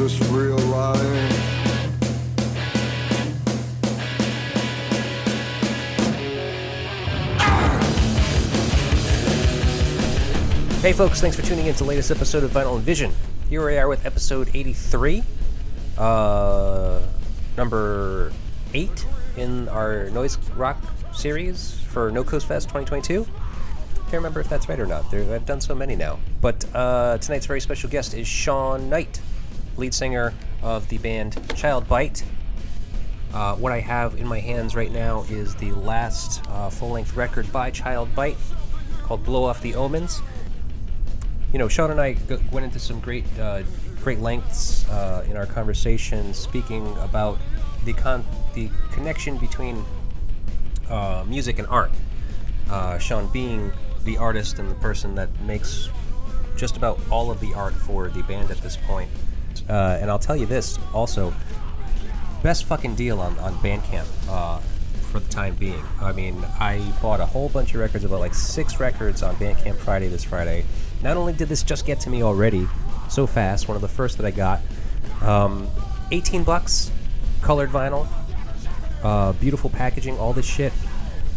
this real life? Hey folks, thanks for tuning in to the latest episode of Vinyl and Vision. Here we are with episode 83, number 8 in our Noise Rock series for No Coast Fest 2022. Can't remember if that's right or not. I've done so many now. But tonight's very special guest is Shawn Knight, lead singer of the band Child Bite. What I have in my hands right now is the last full-length record by Child Bite called Blow Off the Omens. You know, Shawn and I went into some great lengths in our conversation, speaking about the connection between music and art. Shawn being the artist and the person that makes just about all of the art for the band at this point. And I'll tell you this also, best fucking deal on Bandcamp for the time being. I mean, I bought a whole bunch of records, about like 6 records on Bandcamp this Friday. Not only did this just get to me already so fast, one of the first that I got, $18, colored vinyl, beautiful packaging, all this shit,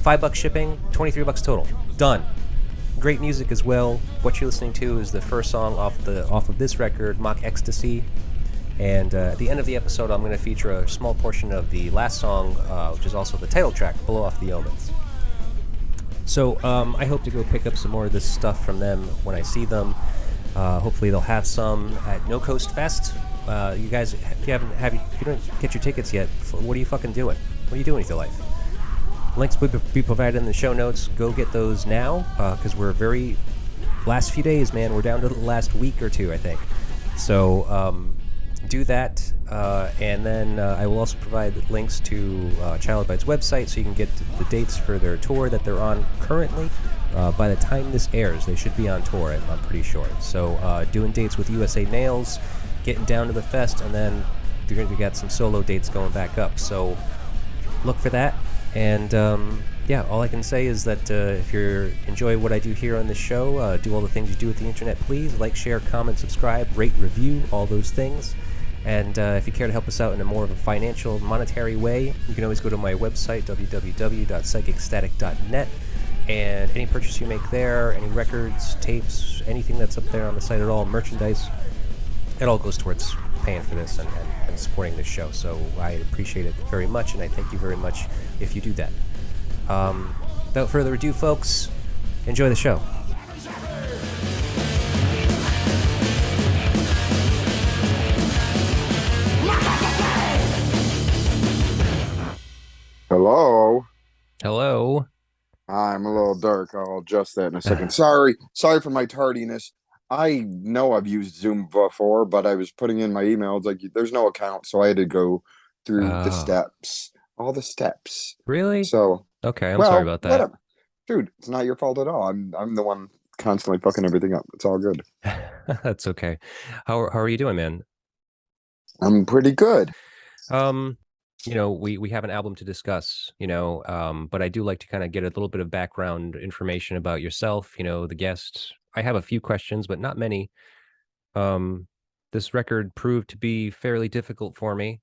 $5 shipping, $23 total. Done. Great music as well. What you're listening to is the first song off of this record, Mock Ecstasy. And at the end of the episode, I'm going to feature a small portion of the last song, which is also the title track, Blow Off the Omens. So I hope to go pick up some more of this stuff from them when I see them. Hopefully they'll have some at No Coast Fest. You guys, if you don't get your tickets yet, what are you fucking doing? What are you doing with your life? Links will be provided in the show notes. Go get those now, because we're last few days, man. We're down to the last week or two, I think. So do that, and then I will also provide links to Child Bite's website so you can get the dates for their tour that they're on currently. By the time this airs, they should be on tour, I'm pretty sure. So doing dates with USA Nails, getting down to the fest, and then they're going to get some solo dates going back up. So look for that. And yeah, all I can say is that if you enjoy what I do here on this show, do all the things you do with the internet, please. Like, share, comment, subscribe, rate, review, all those things. And if you care to help us out in a more of a financial, monetary way, you can always go to my website, www.psychicstatic.net, and any purchase you make there, any records, tapes, anything that's up there on the site at all, merchandise, it all goes towards paying for this and supporting this show. So I appreciate it very much, and I thank you very much if you do that. Without further ado, folks, enjoy the show. Hello. Hello. I'm a little dark. I'll adjust that in a second. Sorry for my tardiness. I know I've used Zoom before, but I was putting in my email. It's like there's no account, so I had to go through all the steps. Really? So okay, I'm sorry about that. Whatever, dude. It's not your fault at all. I'm the one constantly fucking everything up. It's all good. That's okay. How are you doing, man? I'm pretty good. You know, we have an album to discuss, you know, but I do like to kind of get a little bit of background information about yourself, you know, the guest. I have a few questions, but not many. This record proved to be fairly difficult for me.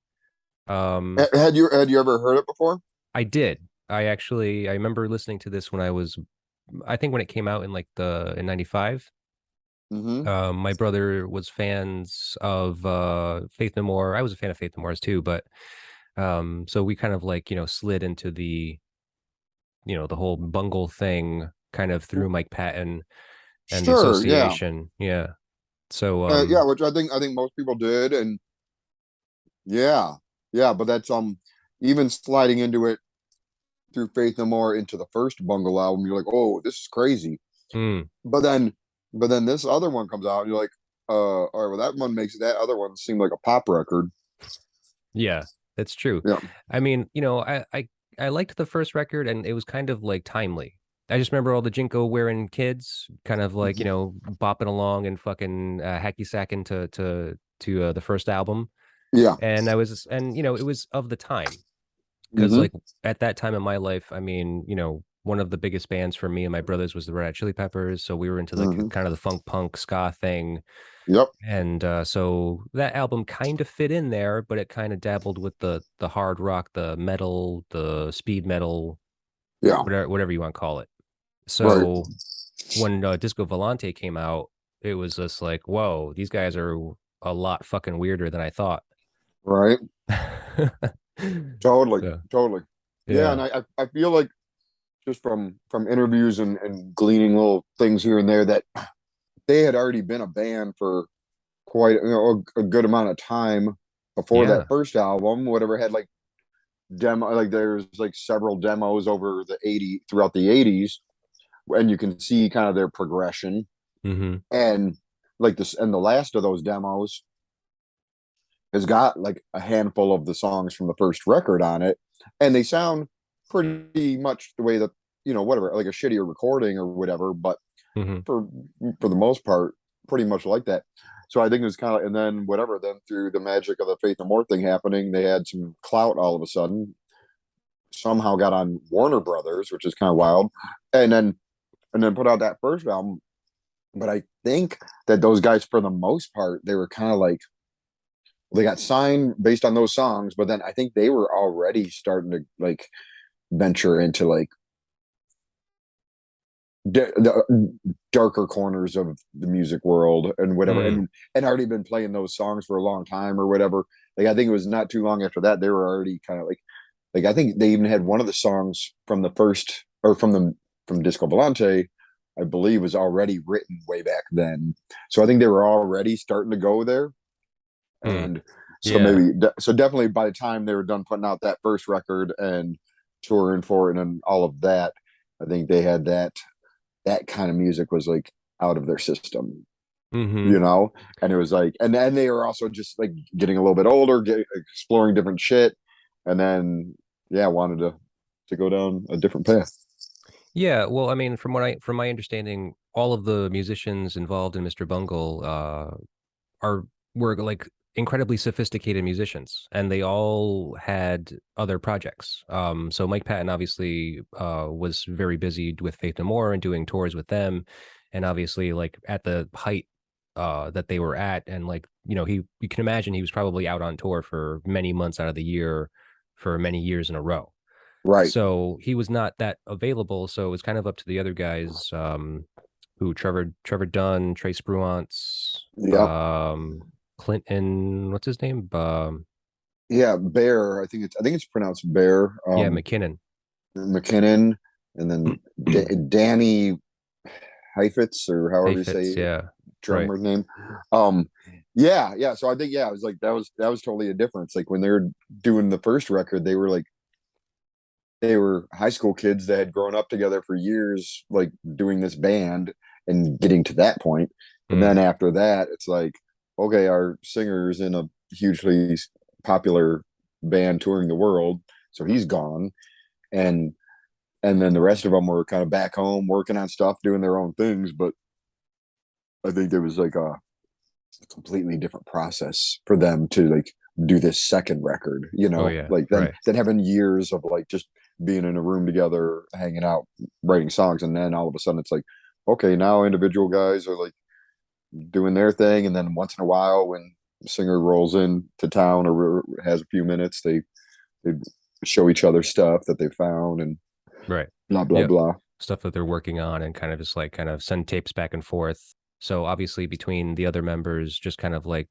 Had you ever heard it before? I did. I remember listening to this when I think when it came out in in 95. Mm-hmm. My brother was fans of Faith No More. I was a fan of Faith No More's too, but so we kind of slid into the the whole Bungle thing kind of through Mike Patton and the association. Yeah. So yeah, which I think most people did, and yeah, but that's even sliding into it through Faith No More into the first Bungle album, you're like, oh, this is crazy. But then this other one comes out, and you're like, all right, well, that one makes that other one seem like a pop record. Yeah, that's true. Yeah. I mean, I liked the first record, and it was kind of timely. I just remember all the Jinko wearing kids kind of bopping along and fucking hacky sacking to the first album. Yeah. And it was of the time, because at that time in my life, I mean, one of the biggest bands for me and my brothers was the Red Hot Chili Peppers. So we were into like Hmm. kind of the funk punk ska thing. Yep. And so that album kind of fit in there, but it kind of dabbled with the hard rock, the metal, the speed metal, Yeah. whatever you want to call it. Right. So when Disco Volante came out, it was just like, whoa, these guys are a lot fucking weirder than I thought. Right. Totally. So Totally. Yeah. And yeah, I feel like just from interviews and gleaning little things here and there that they had already been a band for quite a good amount of time before that yeah, first album. Whatever had like demo, like there's like several demos over the 80 throughout the 80s, and you can see kind of their progression. mm-hmm, And like this, and the last of those demos has got like a handful of the songs from the first record on it, and they sound pretty much the way that, whatever, like a shittier recording or whatever, but mm-hmm, for for the most part, pretty much like that. So I think it was kind of, and then whatever, then through the magic of the Faith No More thing happening, they had some clout all of a sudden. Somehow got on Warner Brothers, which is kind of wild, and then put out that first album. But I think that those guys, for the most part, they were kind of like, they got signed based on those songs, but then I think they were already starting to like venture into like the darker corners of the music world and whatever, mm, and already been playing those songs for a long time or whatever. Like I think it was not too long after that they were already kind of like I think they even had one of the songs from the first, or from Disco Volante, I believe, was already written way back then. So I think they were already starting to go there. mm, And so yeah, so definitely by the time they were done putting out that first record and touring for it and all of that, I think they had that kind of music was like out of their system, mm-hmm. and it was like, and then they were also just like getting a little bit older, exploring different shit, and then yeah, wanted to go down a different path. Yeah, well, I mean, from my understanding, all of the musicians involved in Mr. Bungle are were like incredibly sophisticated musicians, and they all had other projects. So Mike Patton obviously was very busy with Faith No More and doing tours with them, and obviously like at the height that they were at, and like he you can imagine he was probably out on tour for many months out of the year for many years in a row. Right. So he was not that available. So it was kind of up to the other guys, who Trevor Dunn, Trace Bruance, Yep. Clinton, what's his name? Yeah, Bear. I think it's pronounced Bear. Yeah, McKinnon. McKinnon, and then Danny Heifetz, or however you Heifetz, say yeah. Right. drummer's name. Um, yeah, yeah. So I think, yeah, it was like that was totally a difference. Like when they were doing the first record, they were high school kids that had grown up together for years, like doing this band and getting to that point. And Mm, then after that, it's like, okay, our singer's in a hugely popular band touring the world, so he's gone, and then the rest of them were kind of back home working on stuff, doing their own things. But I think there was like a completely different process for them to like do this second record, oh yeah. like then Right. having years of like just being in a room together, hanging out, writing songs, and then all of a sudden it's like, okay, now individual guys are like doing their thing, and then once in a while when the singer rolls in to town or has a few minutes, they show each other stuff that they found and Right. blah blah Yep. blah. Stuff that they're working on and kind of just like kind of send tapes back and forth. So obviously between the other members, just kind of like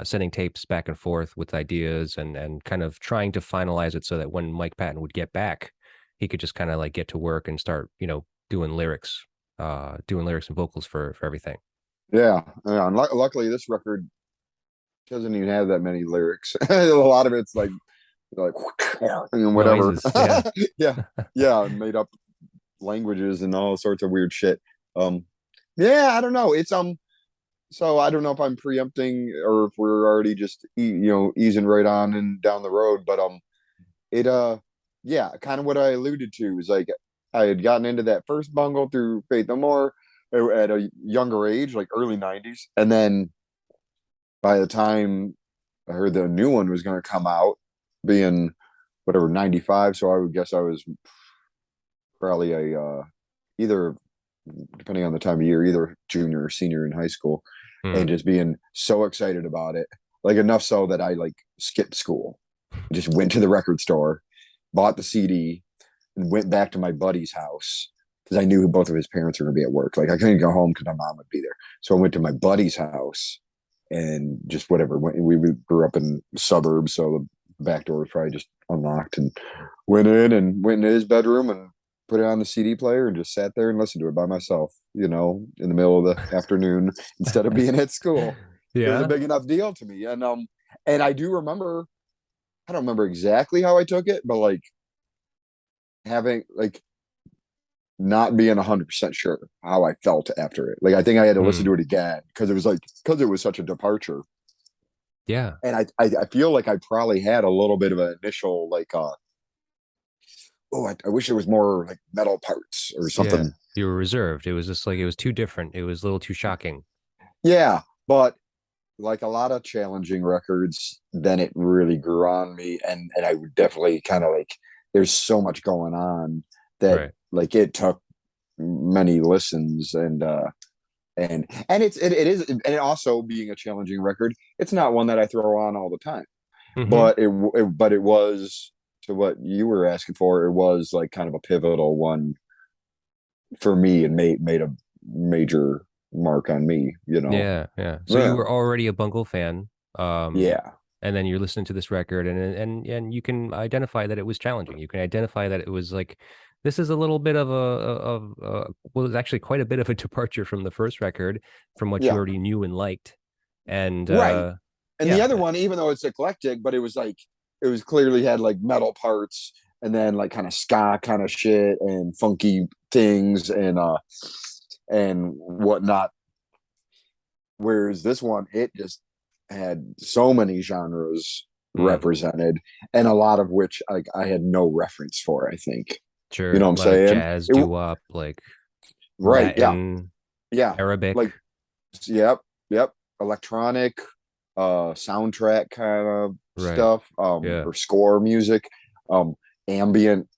sending tapes back and forth with ideas and kind of trying to finalize it so that when Mike Patton would get back, he could just kind of like get to work and start, doing lyrics and vocals for everything. Yeah, yeah. And luckily this record doesn't even have that many lyrics. A lot of it's like and whatever. Noises, yeah. Yeah, yeah, made up languages and all sorts of weird shit. Um, yeah, I don't know. So I don't know if I'm preempting or if we're already just easing right on and down the road, but it yeah, kind of what I alluded to is like I had gotten into that first bungle through Faith No More at a younger age, like early '90s, and then by the time I heard the new one was going to come out, being whatever '95, so I would guess I was probably a either depending on the time of year, either junior or senior in high school, Hmm. and just being so excited about it, like enough so that I like skipped school, just went to the record store, bought the CD, and went back to my buddy's house because I knew both of his parents were going to be at work. Like I couldn't go home because my mom would be there, so I went to my buddy's house and just whatever. We grew up in suburbs, so the back door was probably just unlocked, and went in and went into his bedroom and put it on the CD player and just sat there and listened to it by myself, in the middle of the afternoon instead of being at school. It was a Yeah. big enough deal to me. And I do remember, I don't remember exactly how I took it, but like having like not being 100% sure how I felt after it. Like I think I had to listen Hmm. to it again because it was such a departure. Yeah. And I feel like I probably had a little bit of an initial like oh, I wish there was more like metal parts or Yeah. something. You were reserved. It was just like it was too different. It was a little too shocking. Yeah, but like a lot of challenging records, then it really grew on me, and I would definitely kind of like there's so much going on that Right. like it took many listens and it is and it also being a challenging record, it's not one that I throw on all the time, Hmm. but it was to what you were asking for. It was like kind of a pivotal one for me and made a major mark on me. Yeah. Yeah. So you Yeah, were already a Bungle fan. Um, yeah, and then you're listening to this record and you can identify that it was challenging. You can identify that it was like this is a little bit of well, it's actually quite a bit of a departure from the first record, from what you yeah. already knew and liked. And Right. And the yeah, other one, even though it's eclectic, but it was like it was clearly had like metal parts and then like kind of ska kind of shit and funky things and whatnot. Whereas this one, it just had so many genres mm, represented, and a lot of which like I had no reference for. I think you know sure, what a I'm lot of saying? jazz, doo-wop, like Right? Yeah, Latin, yeah. Arabic, Like yep, yep. Electronic, soundtrack kind of right? stuff, Yeah, or score music, um, ambient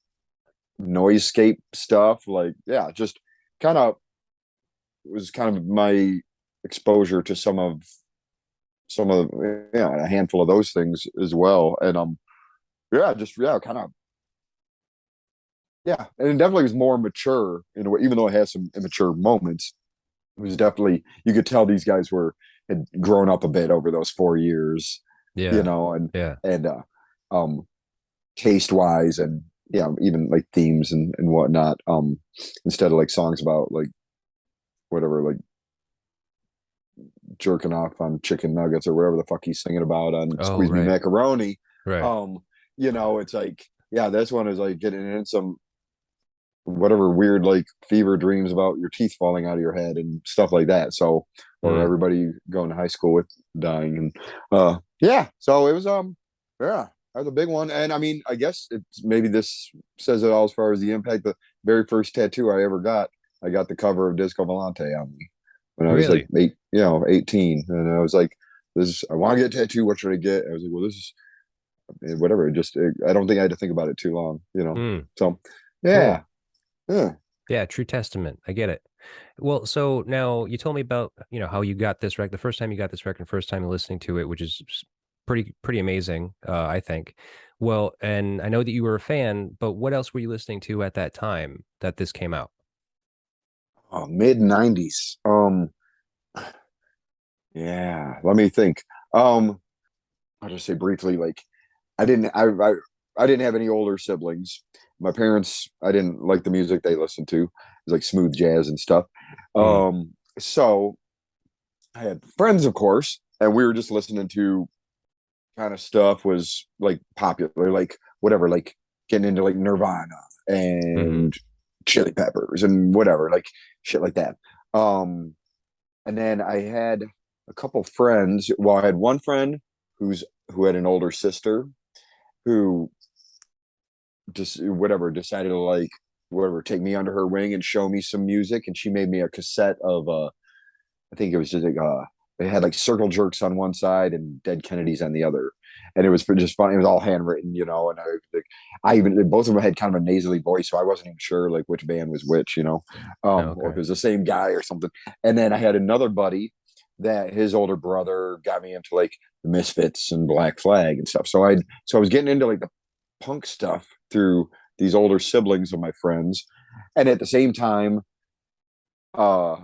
noisescape stuff. Like, yeah, just kind of was kind of my exposure to some of yeah, a handful of those things as well. And yeah, just yeah, kind of yeah, and it definitely was more mature in a way, even though it has some immature moments. It was definitely you could tell these guys had grown up a bit over those 4 years, yeah, and yeah. and taste wise and yeah, even like themes and whatnot. Instead of like songs about like whatever, like jerking off on chicken nuggets or whatever the fuck he's singing about on Oh, Squeeze Me right, Macaroni. right. Um, it's like yeah, this one is like getting in some whatever weird like fever dreams about your teeth falling out of your head and stuff like that. So or Mm. everybody going to high school with dying and yeah. So it was yeah, that was a big one. And I mean, I guess it's maybe this says it all as far as the impact. The very first tattoo I ever got, I got the cover of Disco Volante on me when I was like Really? 18. And I was like, this I want to get a tattoo. What should I get? I was like, well, this is whatever. I don't think I had to think about it too long. Mm. So yeah. Cool. Yeah. Yeah, true testament. I get it. Well, so now you told me about, how you got this record, the first time you got this record, first time listening to it, which is pretty amazing, I think. Well, and I know that you were a fan, but what else were you listening to at that time that this came out? Oh, mid '90s. Yeah. Let me think. Um, I'll just say briefly, like I didn't, I didn't have any older siblings. My parents, I didn't like the music they listened to. It was like smooth jazz and stuff. Mm, So I had friends, of course, and we were just listening to kind of stuff was like popular, like whatever, like getting into like Nirvana hmm. and Chili Peppers and whatever, like shit like that. Um, and then I had a couple friends. Well, I had one friend who had an older sister who just whatever decided to like whatever take me under her wing and show me some music, and she made me a cassette of I think it was just like they had like Circle Jerks on one side and Dead Kennedys on the other, and it was just fun. It was all handwritten, and I even both of them had kind of a nasally voice, so I wasn't even sure like which band was which, Oh, or if okay. it was the same guy or something. And then I had another buddy that his older brother got me into like the Misfits and Black Flag and stuff. So I was getting into like the punk stuff through these older siblings of my friends, and at the same time, uh,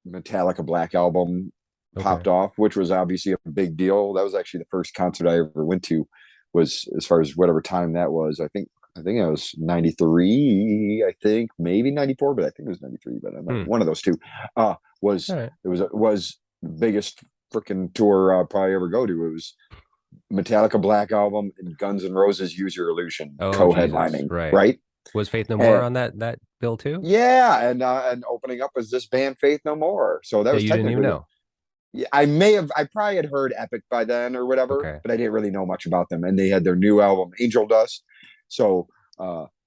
Metallica Black Album Okay. popped off, which was obviously a big deal. That was actually the first concert I ever went to. Was as far as whatever time that was. I think it was 93. I think maybe 94, but I think it was 93. But Hmm. one of those two. Uh, All was right. was the biggest freaking tour I'll probably ever go to. It was Metallica Black Album and Guns N' Roses Use Your Illusion Oh, Jesus. co-headlining, Right. right? Was Faith No More And on that bill too? yeah, and opening up was this band Faith No More. So that That was you didn't even technically the know. yeah, I probably had heard Epic by then or whatever, Okay. but I didn't really know much about them. And they had their new album, Angel Dust. So,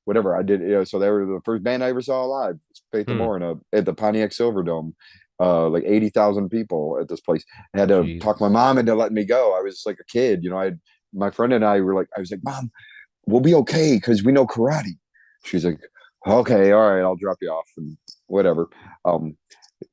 whatever I did, so they were the first band I ever saw live. Faith No Hmm. More at the Pontiac Silverdome, like 80,000 people at this place. I had to talk my Jesus. mom into letting me go. I was like a kid, my friend and I were like, I was like, Mom, we'll be okay because we know karate. She's like, okay, all right, I'll drop you off and whatever. Um,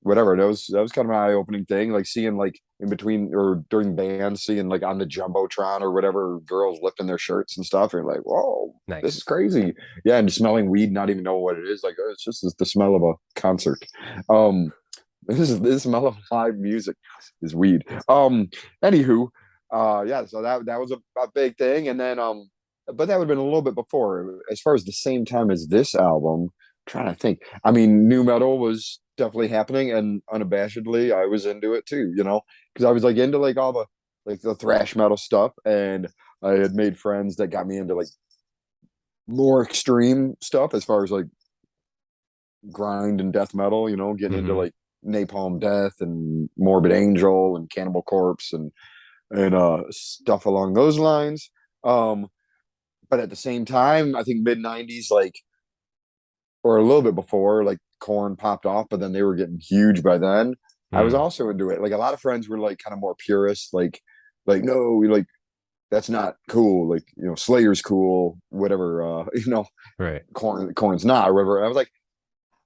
Whatever. That was kind of an eye opening thing, like seeing like in between or during bands, seeing like on the jumbotron or whatever, girls lifting their shirts and stuff. And you're like, whoa, this is Nice. crazy. Yeah, and smelling weed, not even know what it is. Like it's just the smell of a concert. Um, this smell of live music is weed. Anywho, yeah. So that was a big thing, and then but that would have been a little bit before, as far as the same time as this album. I'm trying to think. I mean, new metal was definitely happening, and unabashedly, I was into it too. Because I was like into like all the thrash metal stuff, and I had made friends that got me into like more extreme stuff as far as like grind and death metal, getting into Mm-hmm. like Napalm Death and Morbid Angel and Cannibal Corpse and stuff along those lines. Um, but at the same time, I think mid '90s, like or a little bit before, like Corn popped off, but then they were getting huge by then. I was Hmm. also into it. Like a lot of friends were like kind of more purist, like no, we like that's not cool. Like Slayer's cool, whatever. Right. Corn's not, or whatever. I was like,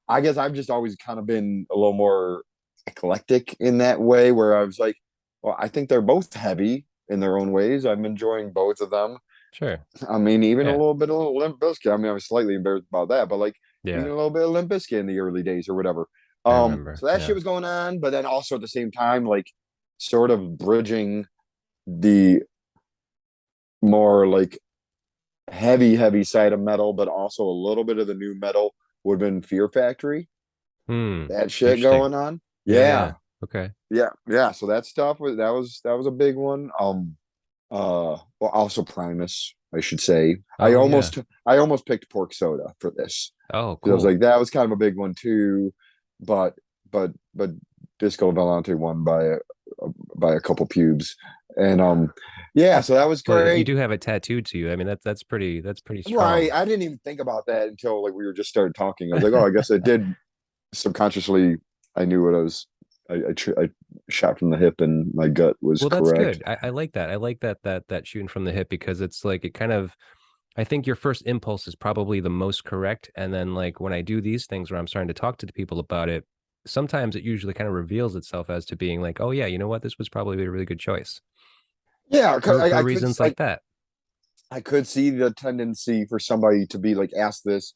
I guess I've just always kind of been a little more eclectic in that way, where I was like, well, I think they're both heavy in their own ways. I'm enjoying both of them. Sure. I mean, even a Yeah. little bit of Limp Bizkit. I mean, I was slightly embarrassed about that, but like even Yeah. a little bit of Limp Bizkit in the early days or whatever. I remember. So that shit Yeah. was going on, but then also at the same time, like sort of bridging the more like heavy side of metal, but also a little bit of the new metal would have been Fear Factory. Hmm. That shit Interesting. going on. Yeah. Yeah. Yeah. Okay. Yeah. So that stuff was a big one. Well, also Primus, I should say. I Oh yeah. almost I almost picked Pork Soda for this Oh because I was cool. like that was kind of a big one too, but but Disco Volante won by a couple pubes, and yeah, so that was Well, you great. do have it tattooed to you. I mean, that's pretty Right, strong. I didn't even think about that until like we were just started talking. I was like, oh, I guess I did subconsciously. I knew what I was. I shot from the hip, and my gut was Well, that's correct. good. I like that. I like that shooting from the hip because it's like it kind of I think your first impulse is probably the most correct. And then like when I do these things where I'm starting to talk to the people about it, sometimes it usually kind of reveals itself as to being like, oh yeah, you know what? This was probably a really good choice Yeah, for I could reasons like that. I could see the tendency for somebody to be like ask this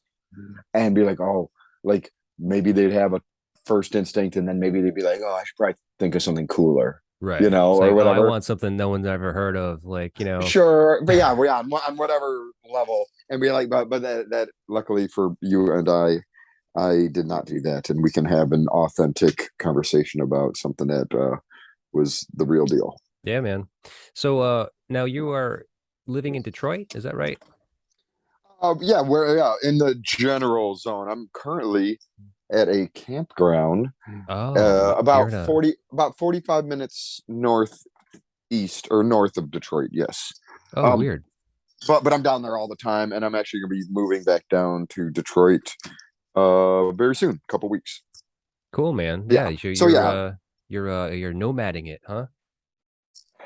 and be like, oh, like maybe they'd have a first instinct and then maybe they'd be like, oh, I should probably think of something cooler, Right. It's or like, oh, I whatever. want something no one's ever heard of. Like, Sure, but yeah, on whatever level, and be like, but that luckily for you and I did not do that, and we can have an authentic conversation about something that was the real deal. yeah, man. So now you are living in Detroit, is that right? Yeah, we're in the general zone. I'm currently at a campground Oh, you're in a 45 minutes northeast or north of Detroit. Yes. oh, Um, weird. but I'm down there all the time, and I'm actually gonna be moving back down to Detroit very soon, a couple weeks. Cool, man. Yeah. Yeah, so So you're yeah, You're nomading it, huh?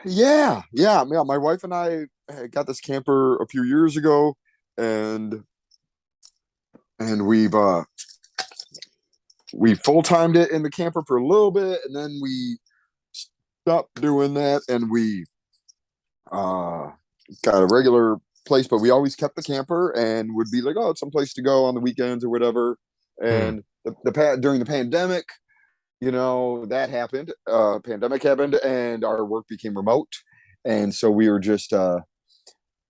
Yeah. My wife and I got this camper a few years ago, and we full timed it in the camper for a little bit, and then we stopped doing that, and we uh got a regular place, but we always kept the camper and would be like, oh, it's some place to go on the weekends or whatever. Hmm. And during the pandemic, that happened. Pandemic happened, and our work became remote, and so we were just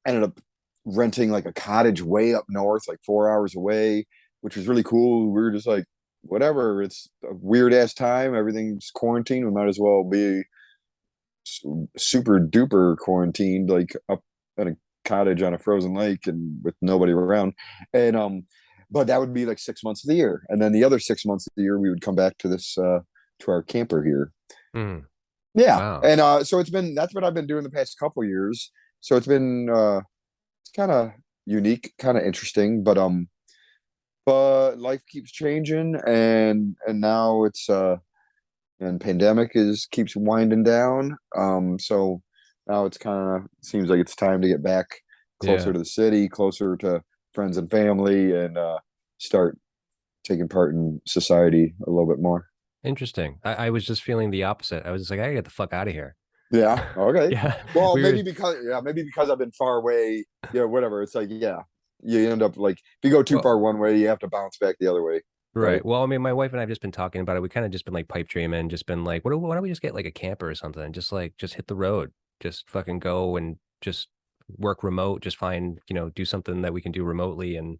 ended up renting like a cottage way up north, like 4 hours away, which was really cool. We were just like, whatever, it's a weird ass time, everything's quarantined, we might as well be super duper quarantined, like up at a cottage on a frozen lake and with nobody around. And but that would be like 6 months of the year, and then the other 6 months of the year we would come back to this to our camper here. Hmm. Yeah. Wow. And so that's what I've been doing the past couple years. So it's been it's kind of unique, kind of interesting, but life keeps changing, and now it's and pandemic is keeps winding down. So now it's kind of seems like it's time to get back closer Yeah. to the city, closer to friends and family, and start taking part in society a little bit more. Interesting. I was just feeling the opposite. I was just like, I gotta get the fuck out of here. Yeah. Okay. Yeah. Well, We were maybe because I've been far away. Yeah. Whatever. It's like, yeah, you end up like if you go too well, far one way, you have to bounce back the other way, right? right. Well, I mean, my wife and I have just been talking about it. We kind of just been like pipe dreaming, just been like, why don't we just get like a camper or something and just like just hit the road, just fucking go and just work remote, just find, do something that we can do remotely. And,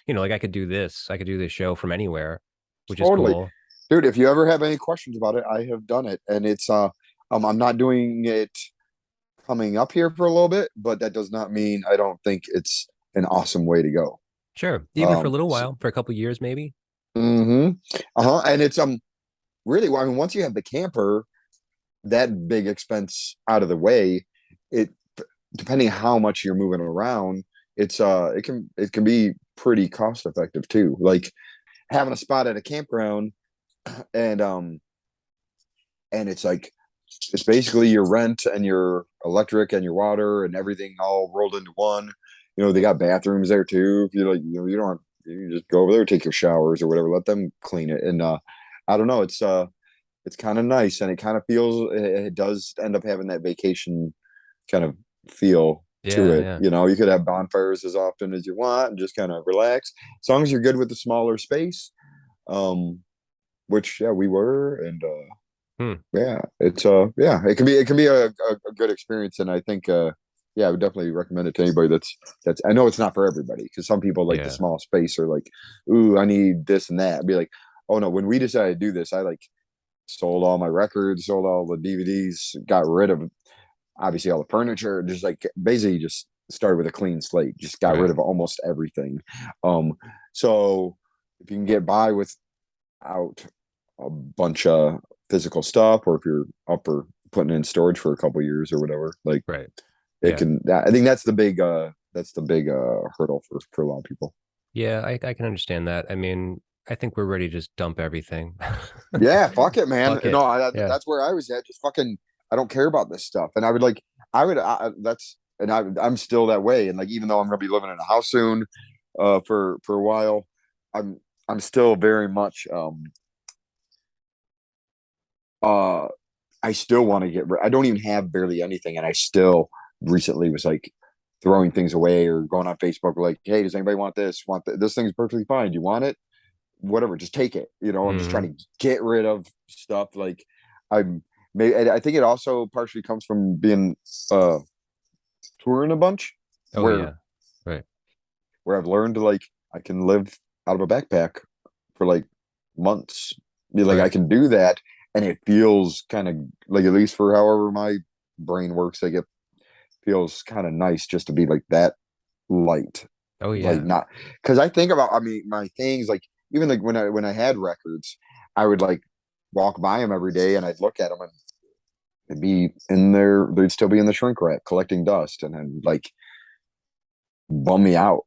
like I could do this show from anywhere, which is Totally, cool. dude. If you ever have any questions about it, I have done it, and it's I'm not doing it coming up here for a little bit, but that does not mean I don't think it's an awesome way to go. Sure. Even for a Um, little so, while, for a couple years, maybe. mm-hmm. And it's really, well, I mean, once you have the camper, that big expense out of the way, it depending how much you're moving around, it can be pretty cost effective too. Like having a spot at a campground, and it's like it's basically your rent and your electric and your water and everything all rolled into one. They got bathrooms there too. If you like, you don't you just go over there, take your showers or whatever, let them clean it. And I don't know, it's kind of nice, and it kind of feels it does end up having that vacation kind of feel to Yeah, it. yeah. You could have bonfires as often as you want and just kind of relax, as long as you're good with the smaller space. Um, which yeah, we were, and Hmm. yeah, it's yeah, it can be a good experience, and I think yeah, I would definitely recommend it to anybody that's I know it's not for everybody, because some people like the Yeah. small space or like, ooh, I need this and that. I'd be like, oh no, when we decided to do this, I like sold all my records, sold all the DVDs, got rid of obviously all the furniture, just like basically just started with a clean slate, just got rid Right. of almost everything. Um, so if you can get by without a bunch of physical stuff, or if you're up for putting it in storage for a couple years or whatever, like Right. it Yeah. can. I think that's the big hurdle for a lot of people. Yeah, I can understand that. I mean, I think we're ready to just dump everything. Yeah, fuck it, man. Fuck it. No, Yeah. that's where I was at. Just fucking, I don't care about this stuff. And I'm still that way. And like, even though I'm gonna be living in a house soon, for a while, I'm I'm still very much uh I still want to I don't even have barely anything, and I still recently was like throwing things away or going on Facebook like, hey, does anybody want this? This thing's perfectly fine. Do you want it? Whatever, just take it. I'm just Hmm. trying to get rid of stuff. Like I'm I think it also partially comes from being uh touring a bunch, Oh where yeah. Right. I've learned to like I can live out of a backpack for like months. Like I Right. can do that, and it feels kind of like, at least for however my brain works, like it feels kind of nice just to be like that light. Oh Like, yeah. not because I think about, I mean, my things, like even like when I had records, I would like walk by them every day, and I'd look at them, and they'd be in there, they'd still be in the shrink rack collecting dust, and then like bum me out.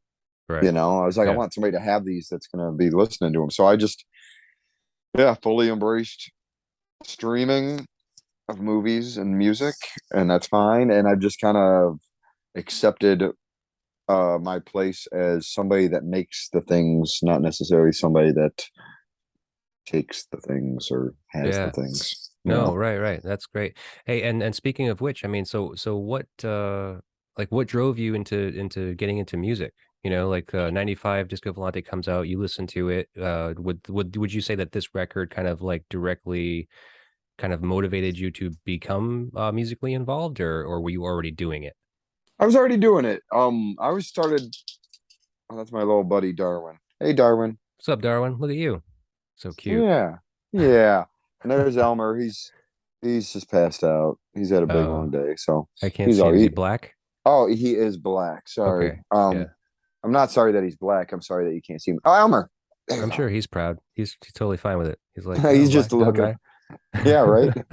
Right. I was like, I Yeah. want somebody to have these that's gonna be listening to them. So I just, yeah, fully embraced streaming of movies and music, and that's fine. And I've just kind of accepted my place as somebody that makes the things, not necessarily somebody that takes the things or has the Yeah. things. No, right, right. That's great. Hey, and speaking of which, I mean, so what like what drove you into getting into music? You know, like 95 Disco Volante comes out, you listen to it. Would you say that this record kind of like directly kind of motivated you to become musically involved, or were you already doing it? I was already doing it. I was started. Oh, that's my little buddy Darwin. Hey, Darwin. What's up, Darwin? Look at you. So cute. Yeah, yeah. And there's Elmer. He's just passed out. He's had a big Uh, long day, so I can't he's see all him. Is he he. black? Oh, he is black. Sorry. Okay. Yeah. I'm not sorry that he's black. I'm sorry that you can't see him. Oh, Elmer. There you I'm go. sure he's proud. He's totally fine with it. He's like, oh, He's just black, doesn't looking. matter. Yeah, right.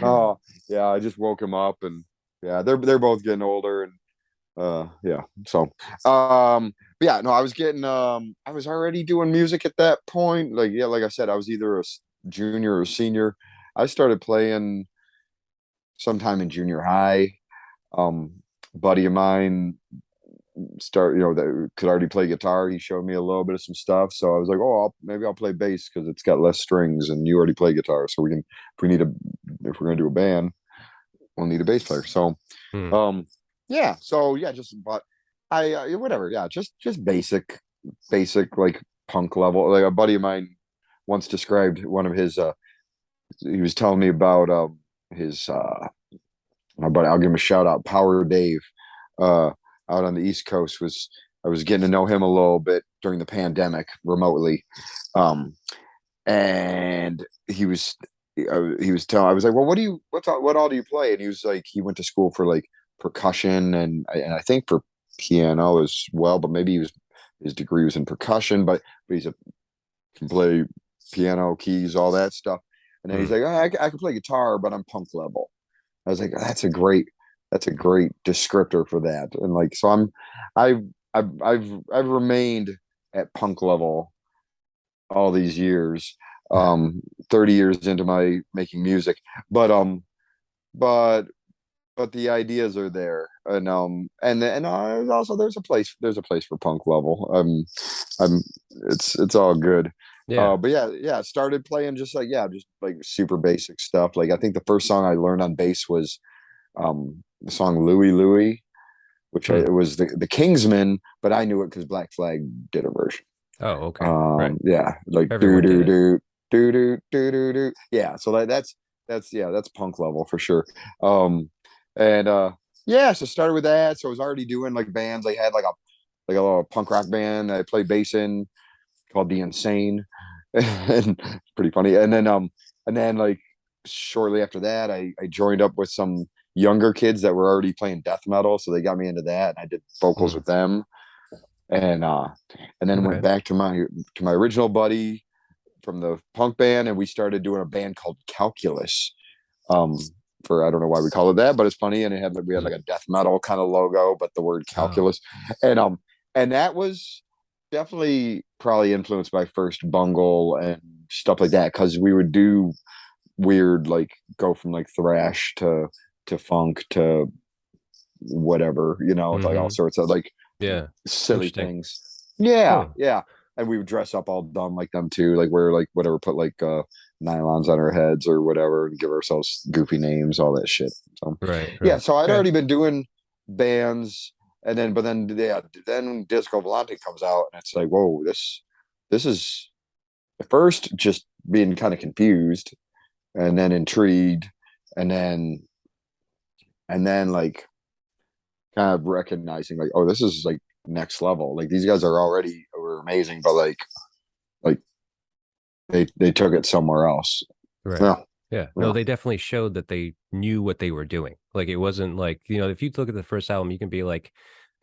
Oh, yeah. I just woke him up, and yeah, they're both getting older, and yeah. So, but yeah, no, I was already doing music at that point. Like, yeah, like I said, I was either a junior or senior. I started playing sometime in junior high. Um, buddy of mine that could already play guitar. He showed me a little bit of some stuff, so I was like, oh, maybe I'll play bass because it's got less strings, and you already play guitar, so we can if we're gonna do a band, we'll need a bass player. So, Hmm. um, yeah, so yeah, just but whatever, yeah, just basic like punk level. Like a buddy of mine once described one of his. He was telling me about his my buddy. I'll give him a shout out. Power Dave, uh, out on the East Coast was. I was getting to know him a little bit during the pandemic remotely, um, and he was telling. I was like, well, what all do you play? And he was like, he went to school for like percussion and I think for piano as well, but maybe his degree was in percussion, but can play piano, keys, all that stuff. And then he's Hmm. like, I can play guitar, but I'm punk level. I was like, that's a great descriptor for that. And like, so I've, I've remained at punk level all these years, um, 30 years into my making music, but, but, but the ideas are there. And also there's a place for punk level. I'm, it's all good. Yeah. But yeah, started playing just like, yeah, just like super basic stuff. Like I think the first song I learned on bass was the song Louie Louie, which Hmm. it was the Kingsmen, but I knew it because Black Flag did a version. Oh, okay. Right. Yeah, like do Everyone did do it. do do do do do do. Yeah, so that's yeah, that's punk level for sure. Um, and yeah, so started with that. So I was already doing like bands. I had like a little punk rock band I played bass in called The Insane, and pretty funny. And then like shortly after that, I joined up with some younger kids that were already playing death metal, so they got me into that, and I did vocals Hmm. with them, and uh, and then went Okay. back to my original buddy from the punk band, and we started doing a band called Calculus. Um, for I don't know why we call it that, but it's funny, and we had Hmm. like a death metal kind of logo, but the word Oh. calculus, and that was definitely probably influenced by first Bungle and stuff like that because we would do weird like go from like thrash to funk to whatever, like all Hmm. sorts of like Yeah. silly Interesting. things. Yeah, Cool. yeah. And we would dress up all dumb like them too, like wear like whatever, put like nylons on our heads or whatever, and give ourselves goofy names, all that shit. So Right. yeah, Right. so I'd Okay. already been doing bands, and then yeah, then Disco Volante comes out, and it's like, whoa, this is at first just being kind of confused, and then intrigued, and then like kind of recognizing like, oh, this is like next level. Like these guys were amazing, but like they took it somewhere else. Right. Yeah, Yeah. No, yeah, they definitely showed that they knew what they were doing. Like it wasn't like, if you look at the first album, you can be like,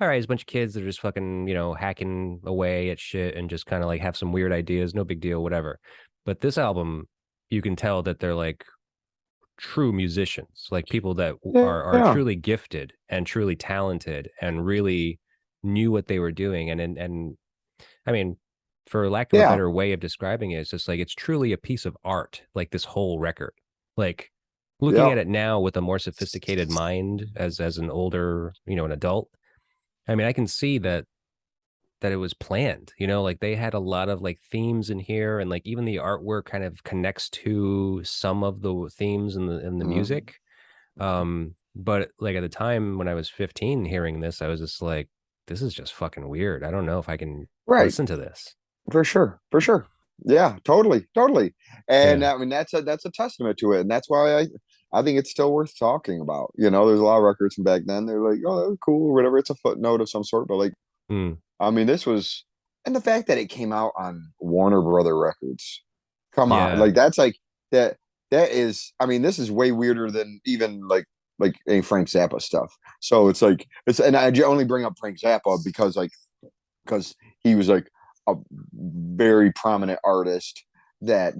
all right, it's a bunch of kids that are just fucking, hacking away at shit and just kind of like have some weird ideas, no big deal, whatever. But this album, you can tell that they're like true musicians, like people that are yeah, truly gifted and truly talented and really knew what they were doing. And I mean, for lack of a yeah. better way of describing it, it's just like it's truly a piece of art, like this whole record. Like looking Yeah. at it now with a more sophisticated mind as an older, an adult, I mean, I can see that it was planned, like they had a lot of like themes in here, and like even the artwork kind of connects to some of the themes in the Mhm. music. But like at the time when I was 15 hearing this, I was just like, this is just fucking weird. I don't know if I can Right. listen to this. For sure. For sure. Yeah, totally. Totally. And Yeah. I mean that's a testament to it. And that's why I think it's still worth talking about. There's a lot of records from back then. They're like, oh, that was cool or whatever. It's a footnote of some sort. But like, Mm. I mean, this was, and the fact that it came out on Warner Brother Records. Come on. Yeah. Like that's like that that is, I mean, this is way weirder than even like any Frank Zappa stuff. So it's like it's, and I only bring up Frank Zappa because he was like a very prominent artist that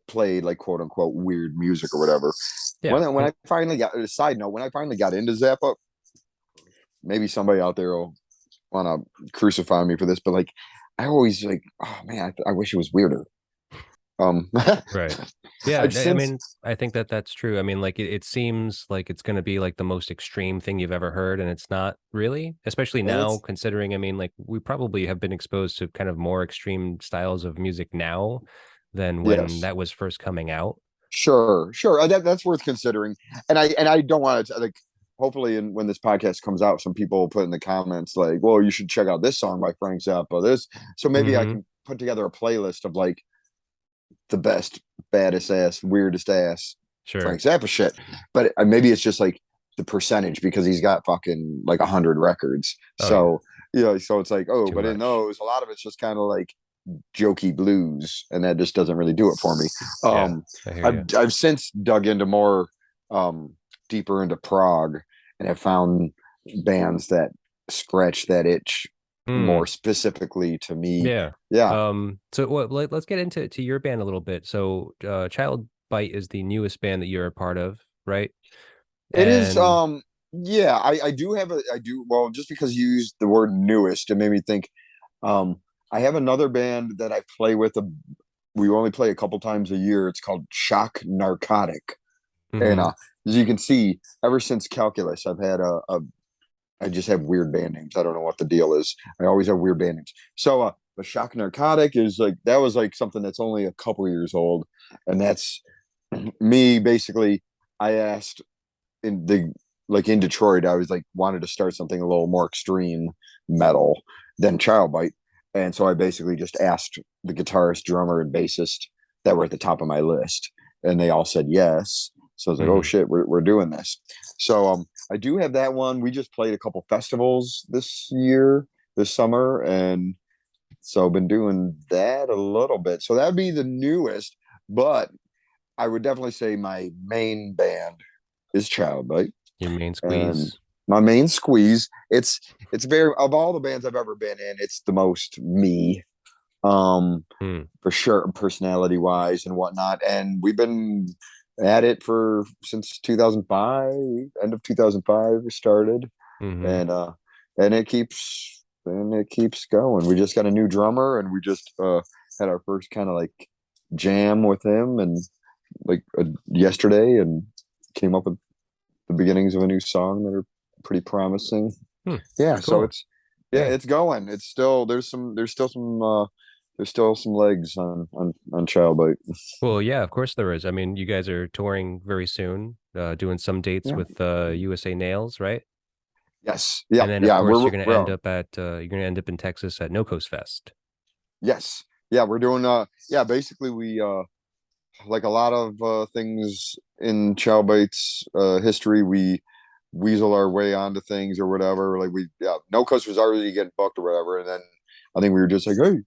played like quote unquote weird music or whatever. Yeah. When I finally got a side note, when I finally got into Zappa, maybe somebody out there will want to crucify me for this, but like I always like, oh man, I wish it was weirder. Right. Yeah, I've I since mean, I think that that's true. I mean, like it seems like it's going to be like the most extreme thing you've ever heard, and it's not really, especially now it's considering, I mean, like we probably have been exposed to kind of more extreme styles of music now than when yes, that was first coming out. sure. That's worth considering, and I don't want to like. Hopefully, when this podcast comes out, some people will put in the comments like, "Well, you should check out this song by Frank Zappa." This, so maybe I Mm-hmm. can put together a playlist of like the best, baddest ass, weirdest ass Sure. Frank Zappa shit. But maybe it's just like the percentage because he's got fucking like 100 records. Oh yeah. So so it's like, oh, Too but in much. those, a lot of it's just kind of like jokey blues, and that just doesn't really do it for me. Yeah, Um, I hear you. I've since dug into more deeper into prog, and have found bands that scratch that itch Hmm. more specifically to me. Yeah. Yeah, So let's get into your band a little bit. So Child Bite is the newest band that you're a part of, right? it is. And Yeah, I do have I do, well, just because you used the word newest, it made me think. Um, I have another band that I play with. We only play a couple times a year. It's called Shock Narcotic, and mhm. as you can see, ever since Calculus, I've had I just have weird band names. I don't know what the deal is. I always have weird band names. So, but Shock Narcotic is like that was like something that's only a couple years old, and that's me basically. I asked in the like in Detroit, I was like wanted to start something a little more extreme metal than Child Bite, and so I basically just asked the guitarist, drummer, and bassist that were at the top of my list, and they all said yes. So I was like, oh Mhm. shit, we're doing this. So I do have that one. We just played a couple festivals this summer, and so I've been doing that a little bit. So that'd be the newest, but I would definitely say my main band is Child Bite, Your main and squeeze. my main squeeze. It's very, of all the bands I've ever been in, it's the most me, um, Hmm. for sure, personality wise and whatnot. And we've been at it for since 2005, end of 2005 we started, Mhm. and it keeps going. We just got a new drummer, and we just had our first kind of like jam with him, and like yesterday, and came up with the beginnings of a new song that are pretty promising. Hmm. Yeah, so Cool. it's yeah, Yeah. it's going. It's still there's still some legs on Child Bite. Well, yeah, of course there is. I mean, you guys are touring very soon, doing some dates Yeah. with USA Nails, right? Yes. And Yep. then of Yeah. course you're gonna end up in Texas at No Coast Fest. Yes. Yeah. We're doing. Yeah. Basically, we like a lot of things in Child Bite's history. We weasel our way onto things or whatever. Like No Coast was already getting booked or whatever, and then I think we were just like, hey,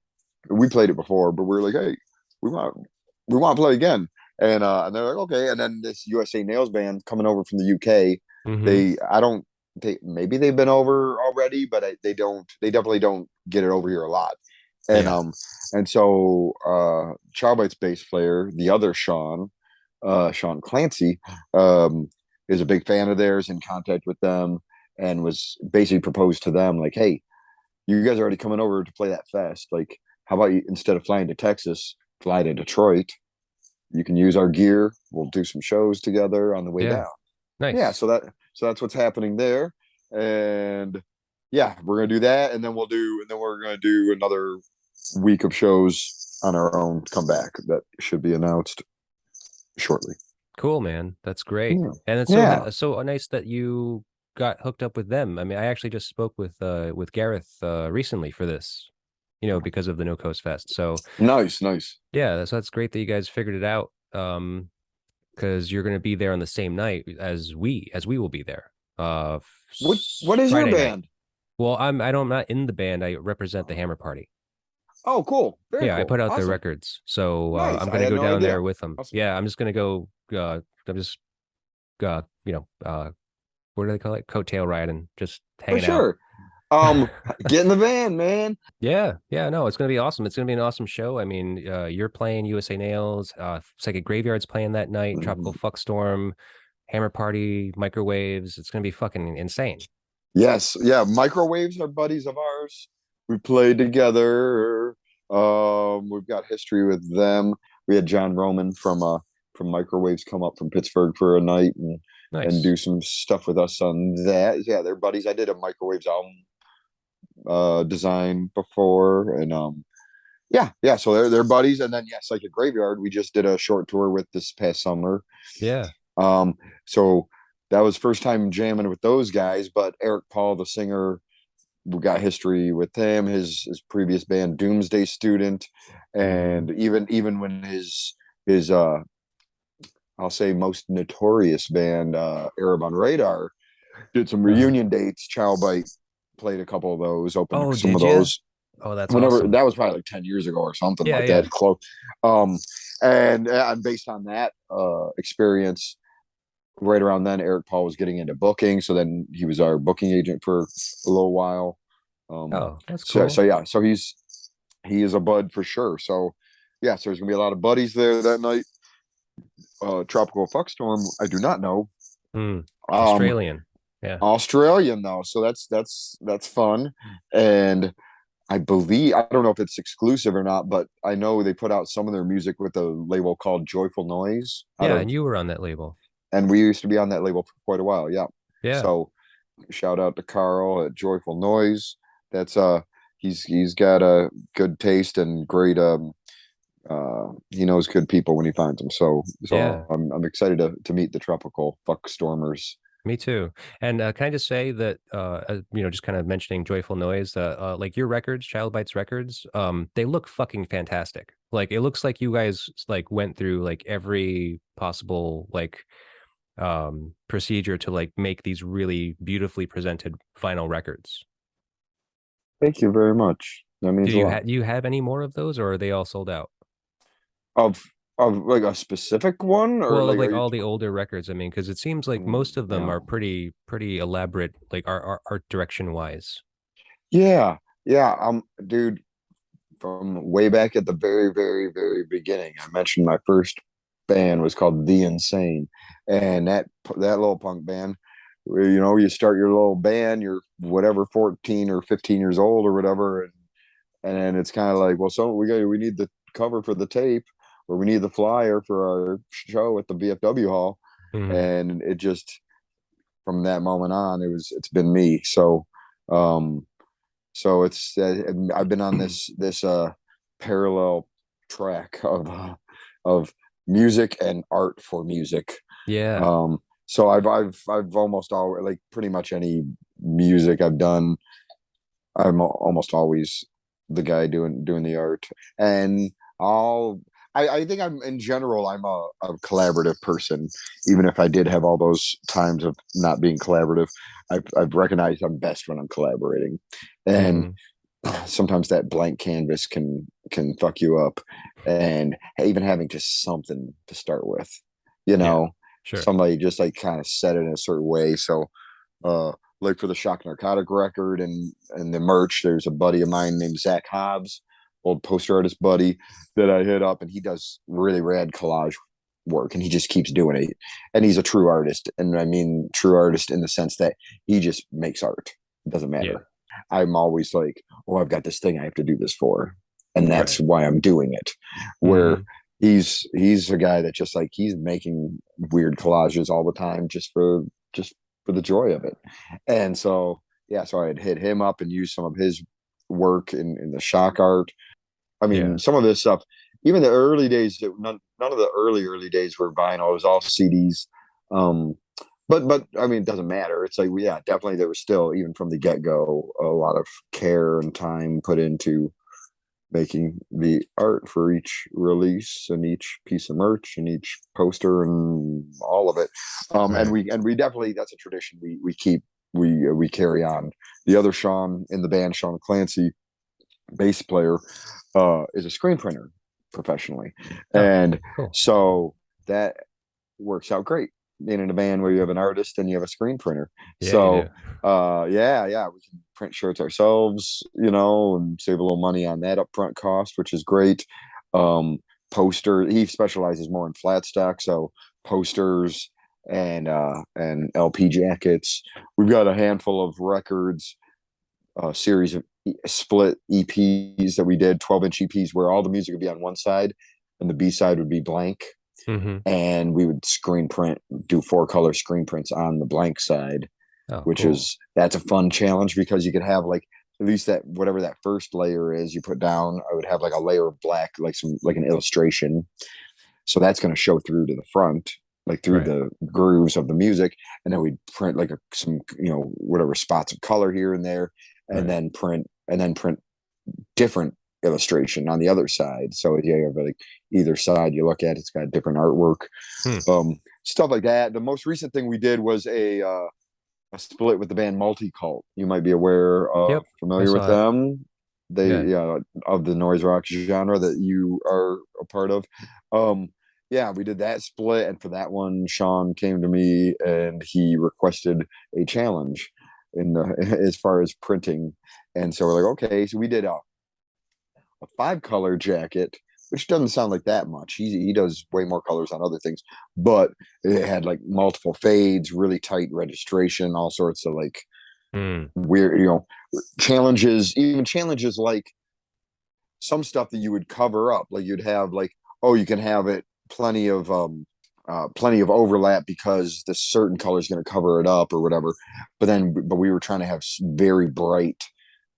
we played it before, but we were like, hey, we want we want to play again. And they're like, okay. And then this USA Nails band coming over from the UK, Mm-hmm. they I don't they maybe they've been over already, but they definitely don't get it over here a lot. And Yeah. um and so Child Bite's bass player, the other Shawn, Shawn Clancy, is a big fan of theirs, in contact with them, and was basically proposed to them like, hey, you guys are already coming over to play that fest. Like, how about you, instead of flying to Texas, fly to Detroit, you can use our gear. We'll do some shows together on the way Yeah. down. Yeah, Nice. so that's what's happening there. And yeah, we're gonna do that, and then we're gonna do another week of shows on our own comeback that should be announced shortly. Cool, man. That's great. Yeah. And it's Yeah. so nice that you got hooked up with them. I mean, I actually just spoke with Gareth recently for this, because of the No Coast Fest. So Nice, nice. yeah, that's great that you guys figured it out. Because you're gonna be there on the same night as we will be there. What is your Friday night. band? Well, I'm not in the band. I represent the Hammer Party. Oh, cool. Very Yeah, I cool. put out their Awesome. records, so Nice. I'm I gonna had go no down there idea. with them. Awesome. Yeah, I'm just gonna go. I'm just what do they call it? Coattail riding, just For hanging out. sure. Get in the van, man. Yeah, no, it's gonna be awesome. It's gonna be an awesome show. I mean, you're playing USA Nails, Psychic Graveyard's playing that night, Tropical Fuckstorm, Hammer Party, Microwaves. It's gonna be fucking insane. Yes, yeah. Microwaves are buddies of ours. We played together. We've got history with them. We had John Roman from Microwaves come up from Pittsburgh for a night and Nice. do some stuff with us on that. Yeah, they're buddies. I did a Microwaves album design before, and yeah. So they're buddies. And then yes, like a Graveyard, we just did a short tour with this past summer. Yeah. Um, so that was first time jamming with those guys. But Eric Paul, the singer, we got history with him. His previous band, Doomsday Student, Mm. and even when his I'll say most notorious band, Arab on Radar, did some Uh-huh. reunion dates. Child Bite played a couple of those, opened Oh, some of did you? those. Oh, that's Whenever awesome. that was probably like 10 years ago or something Yeah, like yeah. that. Close. Um, and based on that experience, right around then, Eric Paul was getting into booking, so then he was our booking agent for a little while. Um, Oh, that's so cool. yeah, so he is a bud for sure. So yeah, so there's gonna be a lot of buddies there that night. Tropical Fuckstorm, I do not know. Mm. Um, Australian. Yeah. Australian though, so that's fun. And I believe I don't know if it's exclusive or not, but I know they put out some of their music with a label called Joyful Noise out Yeah, of, and you were on that label. and we used to be on that label for quite a while. Yeah. Yeah. So shout out to Carl at Joyful Noise. That's he's got a good taste and great he knows good people when he finds them. So Yeah. I'm excited to meet the Tropical Fuck Stormers. Me too. And can I just say that, just kind of mentioning Joyful Noise, like your records, Child Bites records, they look fucking fantastic. Like it looks like you guys like went through like every possible like procedure to like make these really beautifully presented vinyl records. Thank you very much. That means a lot. Do you have any more of those, or are they all sold out? Of of like a specific one, or Well, of like are like you? all the older records, I mean, because it seems like most of them Yeah. are pretty elaborate, like art direction wise. Yeah. Yeah. Dude, from way back at the very, very, very beginning, I mentioned my first band was called The Insane, and that little punk band, you start your little band, you're whatever 14 or 15 years old or whatever, and then it's kind of like, well, so we need the cover for the tape, or we need the flyer for our show at the VFW hall, Hmm. and it just from that moment on, it's been me. Um, so I've been on this parallel track of music and art for music. Yeah. So I've almost always, like, pretty much any music I've done, I'm almost always the guy doing the art. And I'll I think I'm in general I'm a collaborative person, even if I did have all those times of not being collaborative. I've recognized I'm best when I'm collaborating, and Hmm. sometimes that blank canvas can fuck you up, and even having just something to start with, you Yeah. know Sure. somebody just like kind of said it in a certain way. So uh like for the Shock Narcotic record and the merch, there's a buddy of mine named Zach Hobbs, old poster artist buddy, that I hit up, and he does really rad collage work, and he just keeps doing it. And he's a true artist, and I mean true artist in the sense that he just makes art. It doesn't Yeah. matter. I'm always like, oh, I've got this thing I have to do this for, and that's Right. why I'm doing it. Where Hmm. he's a guy that just like he's making weird collages all the time just for the joy of it. And so yeah, so I had hit him up and used some of his work in the shock art. I mean, Yeah. some of this stuff, even the early days, none of the early days were vinyl. It was all CDs. Um, but I mean, it doesn't matter. It's like, yeah, definitely there was still, even from the get go, a lot of care and time put into making the art for each release and each piece of merch and each poster and all of it. Right. And we definitely, that's a tradition we keep, we carry on. The other Shawn in the band, Shawn Clancy, bass player, is a screen printer professionally, Oh, and cool. so that works out great. Being in a band where you have an artist and you have a screen printer, Yeah, you do. so yeah, we can print shirts ourselves, and save a little money on that upfront cost, which is great. Um, Poster, he specializes more in flat stock, so posters and LP jackets. We've got a handful of records, a series of split EPs that we did, 12-inch EPs, where all the music would be on one side and the B side would be blank. Mm-hmm. And we would screen print, do 4-color screen prints on the blank side, Oh, which cool. is that's a fun challenge because you could have like at least that whatever that first layer is you put down, I would have like a layer of black, like an illustration. So that's going to show through to the front, like through Right. the grooves of the music, and then we'd print like some whatever spots of color here and there, Right. and then print different illustration on the other side. So yeah, you have like either side you look at, it's got different artwork, Hmm. stuff like that. The most recent thing we did was a split with the band Multicult. You might be Yep. I familiar with saw it. them. They Yeah. yeah, of the noise rock genre that you are a part of. Um, yeah, we did that split, and for that one, Shawn came to me and he requested a challenge in the as far as printing, and so we're like, okay, so we did a 5-color jacket, which doesn't sound like that much. He does way more colors on other things, but it had like multiple fades, really tight registration, all sorts of like Mm. weird, challenges, even challenges like some stuff that you would cover up, like you'd have like, oh, you can have it plenty of overlap because this certain color is going to cover it up or whatever. But we were trying to have very bright,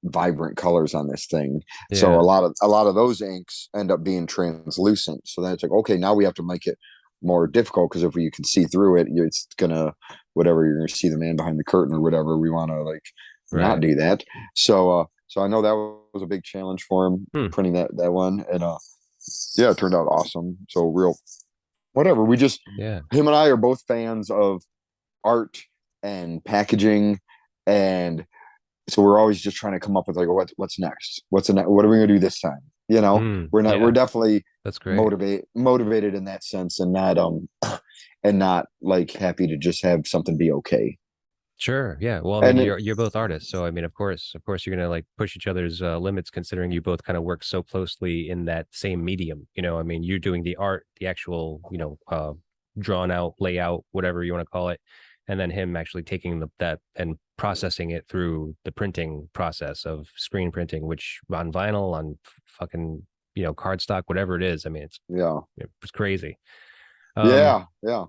vibrant colors on this thing. So Yeah. a lot of those inks end up being translucent. So then it's like, okay, now we have to make it more difficult because if you can see through it, it's gonna whatever, you're gonna see the man behind the curtain or whatever. We want to like not Right. do that. So I know that was a big challenge for him Hmm. printing that one, and yeah, it turned out awesome. So real whatever. We just Yeah. him and I are both fans of art and packaging, and so we're always just trying to come up with like what's next, what are we gonna do this time, Mm. we're Yeah. definitely That's great. motivated in that sense, and not like happy to just have something be okay. Sure. Yeah. Well, I mean, And you're both artists, so I mean, of course, you're gonna like push each other's limits, considering you both kind of work so closely in that same medium. I mean, you're doing the art, the actual, drawn out layout, whatever you want to call it, and then him actually taking that and processing it through the printing process of screen printing, which on vinyl, on fucking, cardstock, whatever it is. I mean, yeah, it's crazy. Um, yeah.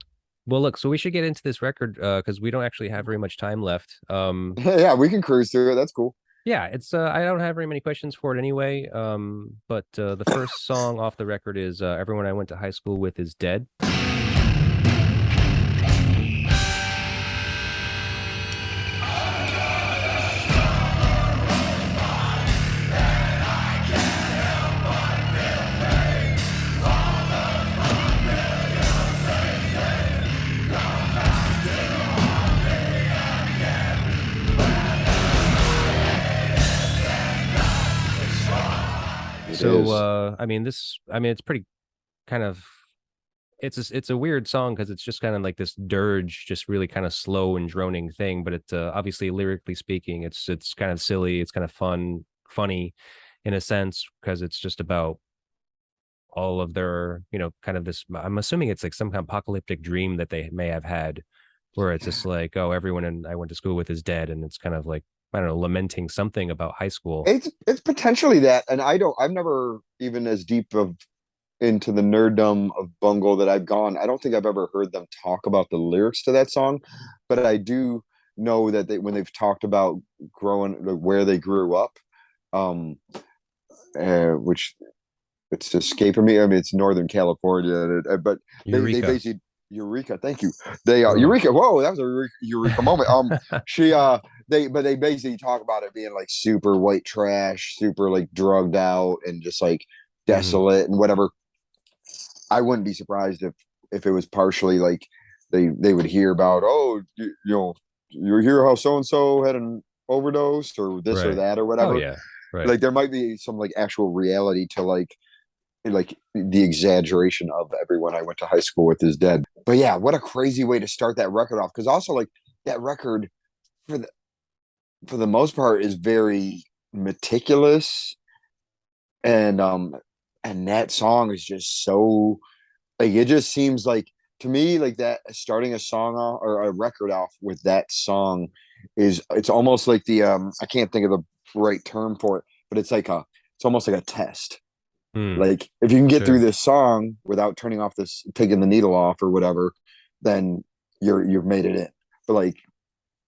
well, look, so we should get into this record because we don't actually have very much time left. Yeah, we can cruise through it, that's cool. Yeah, it's I don't have very many questions for it anyway. But the first song off the record is "Everyone I Went to High School With Is Dead." It So is. I mean, it's pretty kind of it's a weird song because it's just kind of like this dirge, just really kind of slow and droning thing. But it obviously lyrically speaking, it's kind of silly, it's kind of funny in a sense because it's just about all of their, kind of this. I'm assuming it's like some kind of apocalyptic dream that they may have had, where it's just like, oh, everyone I went to school with is dead, and it's kind of like I don't know, lamenting something about high school. It's potentially that, and I've never even as deep of into the nerddom of Bungle that I've gone. I don't think I've ever heard them talk about the lyrics to that song, but I do know that when they've talked about growing where they grew up, um, which it's escaping me. I mean, it's Northern California, but they Eureka. basically Eureka. Thank you. They You're welcome. Eureka. Whoa, that was a Eureka moment. She they basically talk about it being like super white trash, super like drugged out, and just like Hmm. desolate and whatever. I wouldn't be surprised if it was partially like they would hear about, oh, you know, you hear how so and so had an overdose or this or Right. that or Oh whatever. yeah. Right. Like there might be some like actual reality to like the exaggeration of everyone I went to high school with is dead. But yeah, what a crazy way to start that record off. Because also like that record for the most part is very meticulous, and that song is just so like it just seems like to me like that starting a song off or a record off with that song is it's almost like the I can't think of the right term for it, but it's almost like a test. Hmm. Like if you can get through Sure. this song without turning off this taking the needle off or whatever, then you've made it in. But like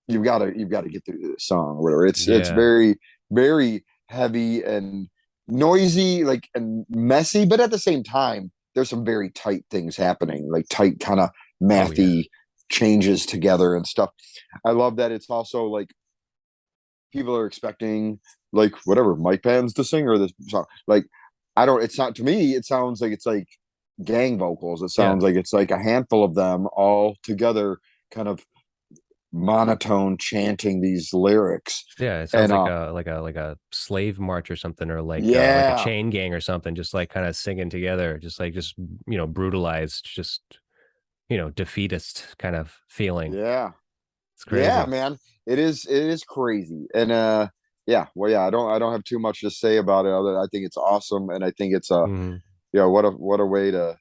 you've got to get through this song or whatever. It's Yeah. very very heavy and noisy, like and messy, but at the same time, there's some very tight things happening, like tight kind of Oh yeah. mathy changes together and stuff. I love that it's also like people are expecting like whatever Mike Bands to sing or this song. Like I don't. It's not to me. It sounds like it's like gang vocals. It Yeah. sounds like it's like a handful of them all together, kind of monotone chanting these lyrics. Yeah. It sounds And like a slave march or something, or like a yeah, chain gang or something, just like kind of singing together, just brutalized, just defeatist kind of feeling. yeah, It's yeah, crazy. man. It is crazy. And yeah, well, yeah, I don't have too much to say about it other I think it's awesome, and I think it's a Hmm. yeah, what a way to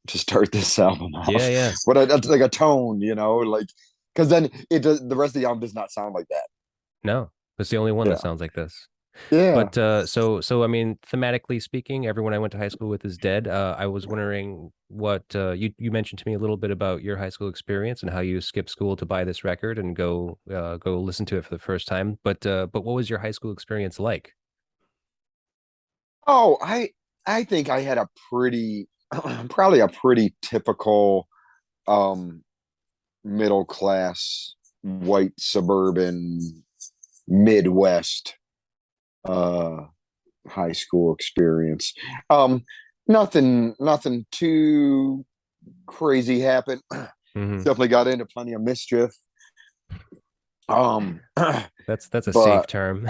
start this album Yeah. off. Yeah. What a like a tone, like because then it does the rest of the album does not sound like that. No, it's the only one that Yeah, sounds like this. yeah. But so I mean, thematically speaking, everyone I went to high school with is dead. I was wondering what you mentioned to me a little bit about your high school experience and how you skipped school to buy this record and go listen to it for the first time. But what was your high school experience like? Oh, I think I had a pretty probably a pretty typical um middle class white suburban Midwest uh high school experience. Um nothing too crazy happened. Hmm. Definitely got into plenty of mischief. Um That's a safe but term.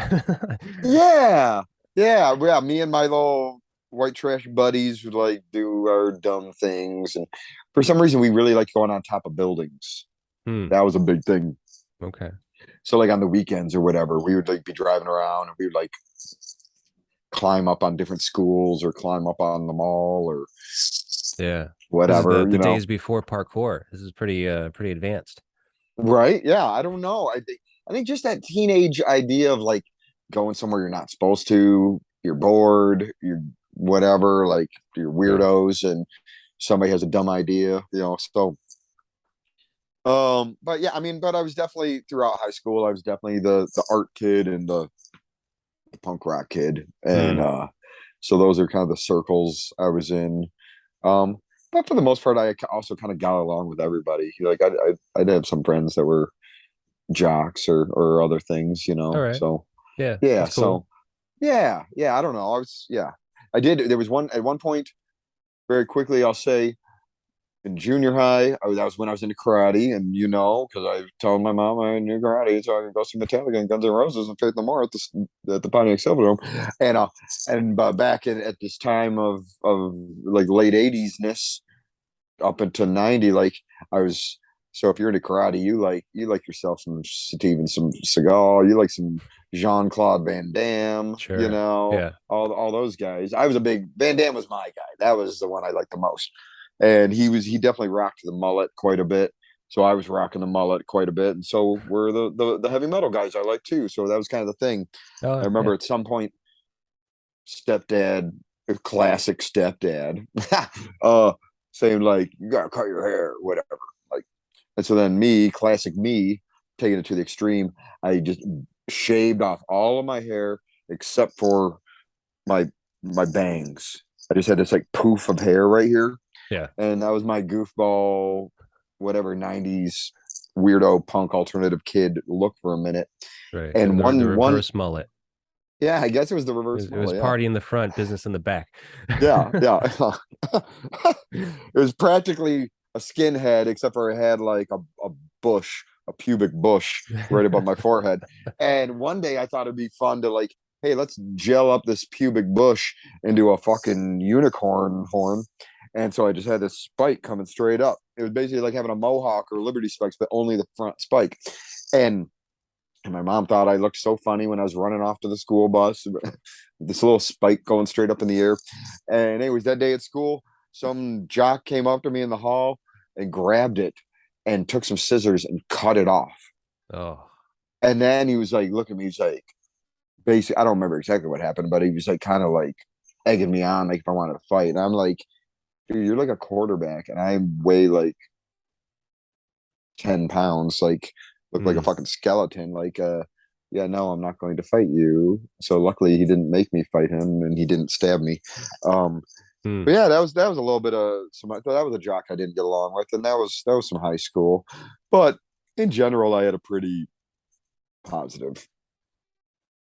yeah, yeah, me and my little white trash buddies would like do our dumb things, and for some reason we really like going on top of buildings. Hmm. That was a big thing. Okay. So like on the weekends or whatever, we would like be driving around and we would like climb up on different schools or climb up on the mall or Yeah. This is the whatever, the days before parkour. This is pretty advanced. right? Yeah, I don't know. I think just that teenage idea of like going somewhere you're not supposed to, you're bored, you're whatever, like you're Yeah. weirdos and somebody has a dumb idea, so but yeah, I mean, but I was definitely throughout high school, I was definitely the art kid and the punk rock kid. And Hmm. so those are kind of the circles I was in. Um, but for the most part, I also kind of got along with everybody. Like I'd have some friends that were jocks or other things, All right. So Yeah, yeah, that's cool. so yeah. I don't know. I did. There was one at one point. Very quickly, I'll say in junior high, that was when I was into karate, and because I told my mom I knew karate, so I could go see Metallica and Guns N' Roses and Faith No More at the Pontiac Silverdome, and back at this time of like late '80s ness up into '90, like I was. So if you're into karate, you like yourself some Steven, some Seagal, you like some Jean Claude Van Damme, Sure. Yeah. all those guys. I was a big Van Damme was my guy. That was the one I liked the most, and he definitely rocked the mullet quite a bit. So I was rocking the mullet quite a bit, and so were the heavy metal guys I like too. So that was kind of the thing. I Oh, remember yeah. at some point, stepdad. a classic stepdad. uh Saying like, you gotta cut your hair, whatever. Like, and so then me, classic me, taking it to the extreme, I just shaved off all of my hair except for my my bangs. I just had this like poof of hair right here, Yeah, and that was my goofball, whatever '90s weirdo punk alternative kid look for a minute. right. And The one, reverse mullet. yeah, I guess it was the reverse It was mullet. Yeah, party in the front, business in the back. yeah, yeah. It was practically a skinhead, except for it had like a bush, a pubic bush right above my forehead. And one day I thought it'd be fun to like, hey, let's gel up this pubic bush into a fucking unicorn horn. And so I just had this spike coming straight up. It was basically like having a mohawk or Liberty spikes, but only the front spike. And and my mom thought I looked so funny when I was running off to the school bus, this little spike going straight up in the air. And anyways, that day at school, some jock came up to me in the hall and grabbed it and took some scissors and cut it off. Oh, And then he was like, look at me, he's like, basically, I don't remember exactly what happened, but he was like kind of like egging me on, like if I wanted to fight. And I'm like, dude, you're like a quarterback, and I weigh like 10 pounds, like look like a mm, fucking skeleton. Like, yeah, no, I'm not going to fight you. So luckily he didn't make me fight him and he didn't stab me. Um, mm. but yeah, that was a little bit of some, that was a jock I didn't get along with, and that was some high school. But in general, I had a pretty positive,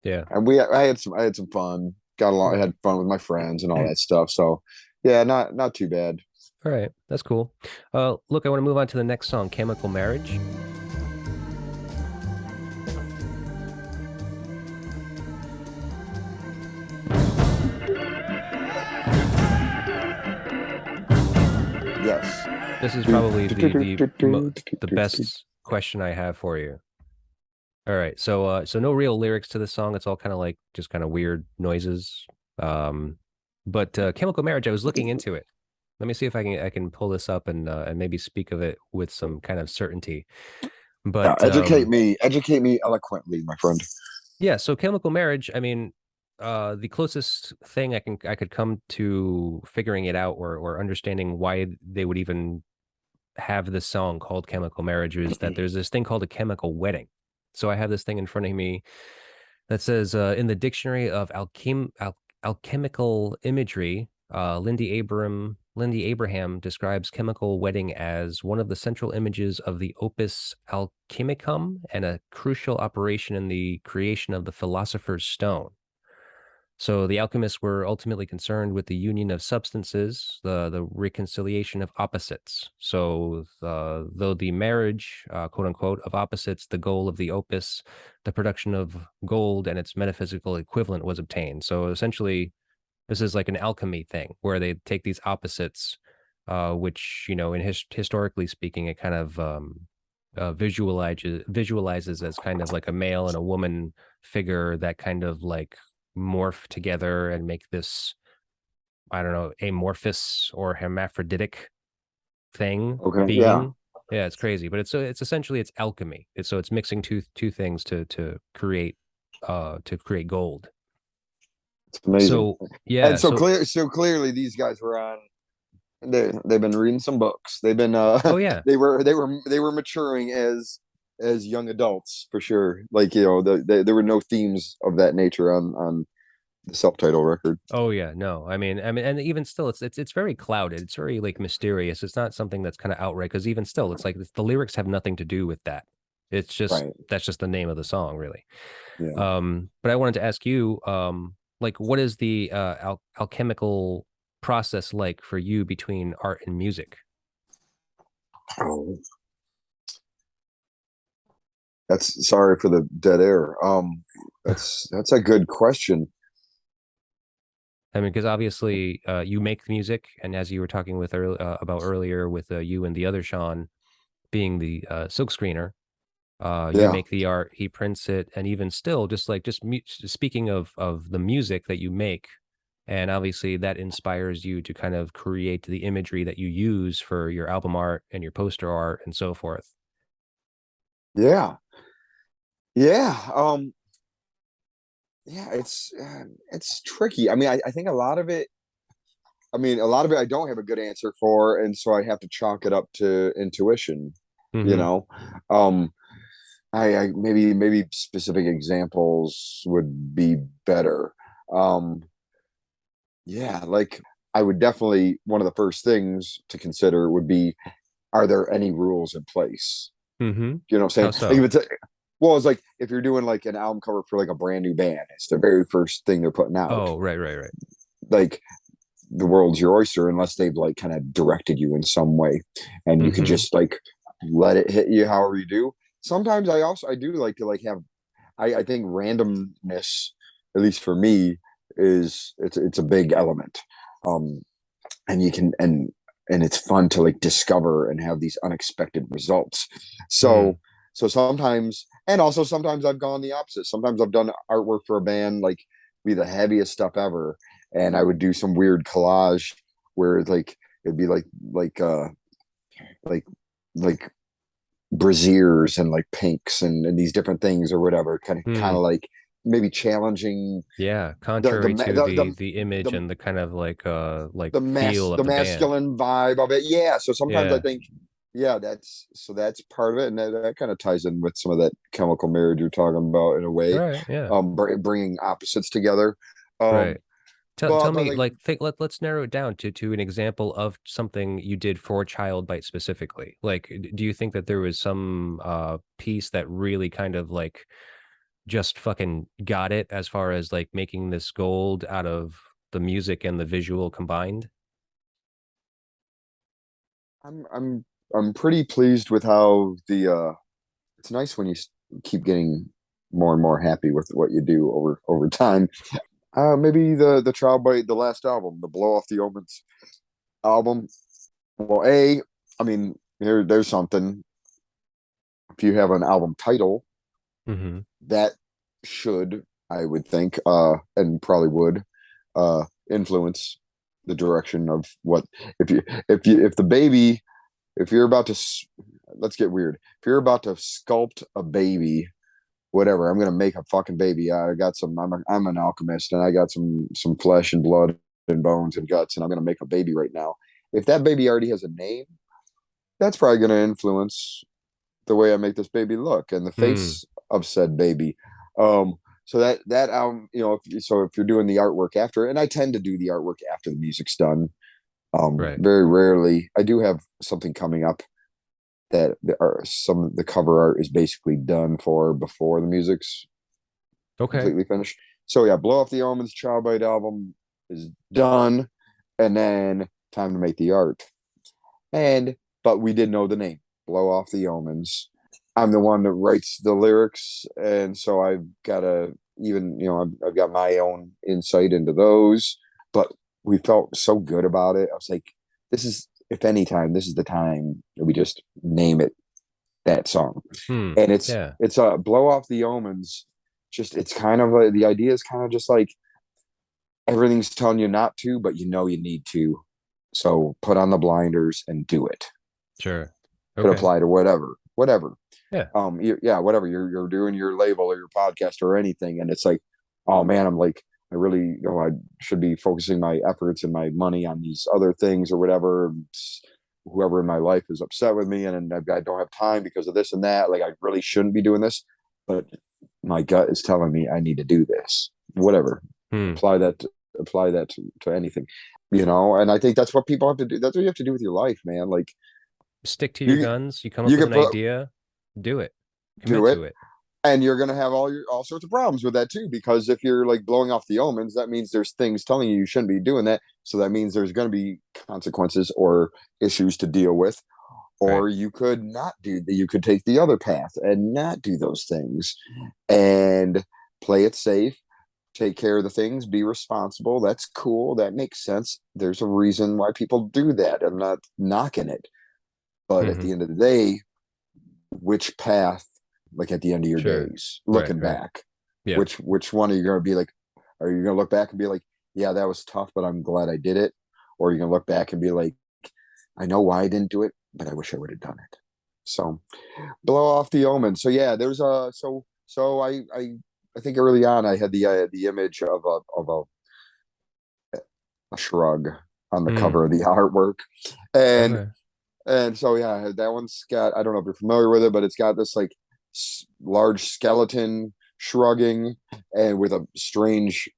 Yeah. and I had some fun, got along, I had fun with my friends and all that stuff. So yeah, not too bad. All right, that's cool. Look, I want to move on to the next song, "Chemical Marriage." Yes. This is probably the best question I have for you. All right, so no real lyrics to this song. It's all kind of like just kind of weird noises. But "Chemical Marriage," I was looking into it. Let me see if I can pull this up and maybe speak of it with some kind of certainty. Yeah, But educate me eloquently, my friend. yeah, so "Chemical Marriage," I mean, the closest thing I could come to figuring it out or understanding why they would even have this song called "Chemical Marriage" is that there's this thing called a chemical wedding. So I have this thing in front of me that says in the dictionary of alchemical imagery, Lindy Abraham describes chemical wedding as one of the central images of the opus alchemicum and a crucial operation in the creation of the philosopher's stone. So the alchemists were ultimately concerned with the union of substances, the reconciliation of opposites. So though the marriage, quote unquote, of opposites, the goal of the opus, the production of gold and its metaphysical equivalent was obtained. So essentially, this is like an alchemy thing where they take these opposites, which in historically speaking, it kind of visualizes as kind of like a male and a woman figure that kind of like morph together and make this, I don't know, amorphous or hermaphroditic thing Okay, yeah, being. Yeah, it's crazy, but it's essentially it's alchemy. It's mixing two things to create gold. it's amazing. So yeah, And so so clearly these guys were on. They've been reading some books. They've been oh yeah, they were maturing as young adults for sure. Like there were no themes of that nature on the self-title record. oh yeah, no, I mean, and even still, it's very clouded. It's very like mysterious. It's not something that's kind of outright because even still, it's like the lyrics have nothing to do with that. It's just Right. that's just the name of the song, really. Yeah. But I wanted to ask you, like, what is the alchemical process like for you between art and music? Oh, that's sorry for the dead air. That's a good question. I mean, because obviously, you make music, and as you were talking about earlier with you and the other Shawn being the silk screener, you Yeah. make the art, he prints it, and even still, speaking of the music that you make, and obviously that inspires you to kind of create the imagery that you use for your album art and your poster art and so forth. Yeah. Yeah. Yeah, it's tricky. I mean, I think a lot of it I mean, a lot of it I don't have a good answer for, and so I have to chalk it up to intuition, you Mm-hmm. know. Um, I maybe specific examples would be better. Um, yeah, like I would definitely one of the first things to consider would be, are there any rules in place? Mm-hmm. You know what How I'm saying? Like so? if well, it's like if you're doing like an album cover for like a brand new band, it's the very first thing they're putting out. Oh, right, right, right. Like the world's your oyster unless they've like kind of directed you in some way, and you could Mm-hmm. just like let it hit you however you do. Sometimes I do like to like have I think randomness, at least for me, is it's a big element. Um, and you can and it's fun to like discover and have these unexpected results. Mm. So sometimes, and also sometimes I've gone the opposite. Sometimes I've done artwork for a band like be the heaviest stuff ever, and I would do some weird collage where it's like it'd be like like braziers and like pinks and these different things or whatever, kind Mm. of like maybe challenging Yeah, the contrary ma- to the image the and the kind of like feel of the the band. masculine vibe of it. Yeah. So sometimes I Yeah. think, yeah, that's part of it, and that kind of ties in with some of that chemical marriage you're talking about in a All way, right. Yeah. bringing opposites together. Right. Um, Tell but me, like, like, let's narrow it down to an example of something you did for Child Bite specifically. Like, do you think that there was some piece that really kind of like just fucking got it as far as like making this gold out of the music and the visual combined? I'm I'm I'm pretty pleased with how it's nice when you keep getting more and more happy with what you do over time. Maybe the Child Bite, the last album, the Blow Off the Omens album. Well, I mean, there's something. If you have an album title, Mm-hmm. that should, I would think, and probably would, influence the direction of what if the baby, if you're about to let's get weird. If you're about to sculpt a baby, whatever, I'm gonna make a fucking baby. I got some. I'm an alchemist, and I got some flesh and blood and bones and guts, and I'm gonna make a baby right now. If that baby already has a name, that's probably gonna influence the way I make this baby look and the Mm, face of said baby. Um, so that so if you're doing the artwork after, and I tend to do the artwork after the music's done. right. Very rarely. I do have something coming up that some of the cover art is basically done for before the music's Okay. completely finished. So yeah, Blow Off the Omens Child Bite album is done, and then time to make the art. And but we did know the name, Blow Off the Omens. I'm the one that writes the lyrics, and so I've got to even I've got my own insight into those. But we felt so good about it. I was like, this is if any time, this is the time that we just name it that song. Hmm. And Yeah. it's a Blow Off the Omens. Just it's kind of the idea is kind of just like everything's telling you not to, but you know you need to. So put on the blinders and do it. Sure. Could Okay. apply to whatever. Yeah. Yeah, whatever. You're doing your label or your podcast or anything, and it's like, oh man, I'm like, I really, I should be focusing my efforts and my money on these other things or whatever. Whoever in my life is upset with me, and I don't have time because of this and that. Like, I really shouldn't be doing this, but my gut is telling me I need to do this. Whatever. Hmm. Apply that. Apply that to anything, And I think that's what people have to do. That's what you have to do with your life, man. Like Stick to your you, guns. You come up you with can an put idea, do it. Commit do it, to it. and you're gonna have all sorts of problems with that too. Because if you're like blowing off the omens, that means there's things telling you shouldn't be doing that. So that means there's gonna be consequences or issues to deal with. Right. Or you could not do that. You could take the other path and not do those things, and play it safe. Take care of the things. Be responsible. That's cool. That makes sense. There's a reason why people do that. I'm not knocking it, but at Mm-hmm. the end of the day, which path, like at the end of your Sure. days Right. looking Right. back, Yeah. which one are you going to be like, are you going to look back and be like, yeah, that was tough, but I'm glad I did it? Or are you going to look back and be like, I know why I didn't do it, but I wish I would have done it. So Blow Off the Omen. So yeah, there's a so I think early on I had the image of a shrug, on the Hmm. cover of the artwork. And Okay. and so yeah, that one's got, I don't know if you're familiar with it, but it's got this like large skeleton shrugging and with a strange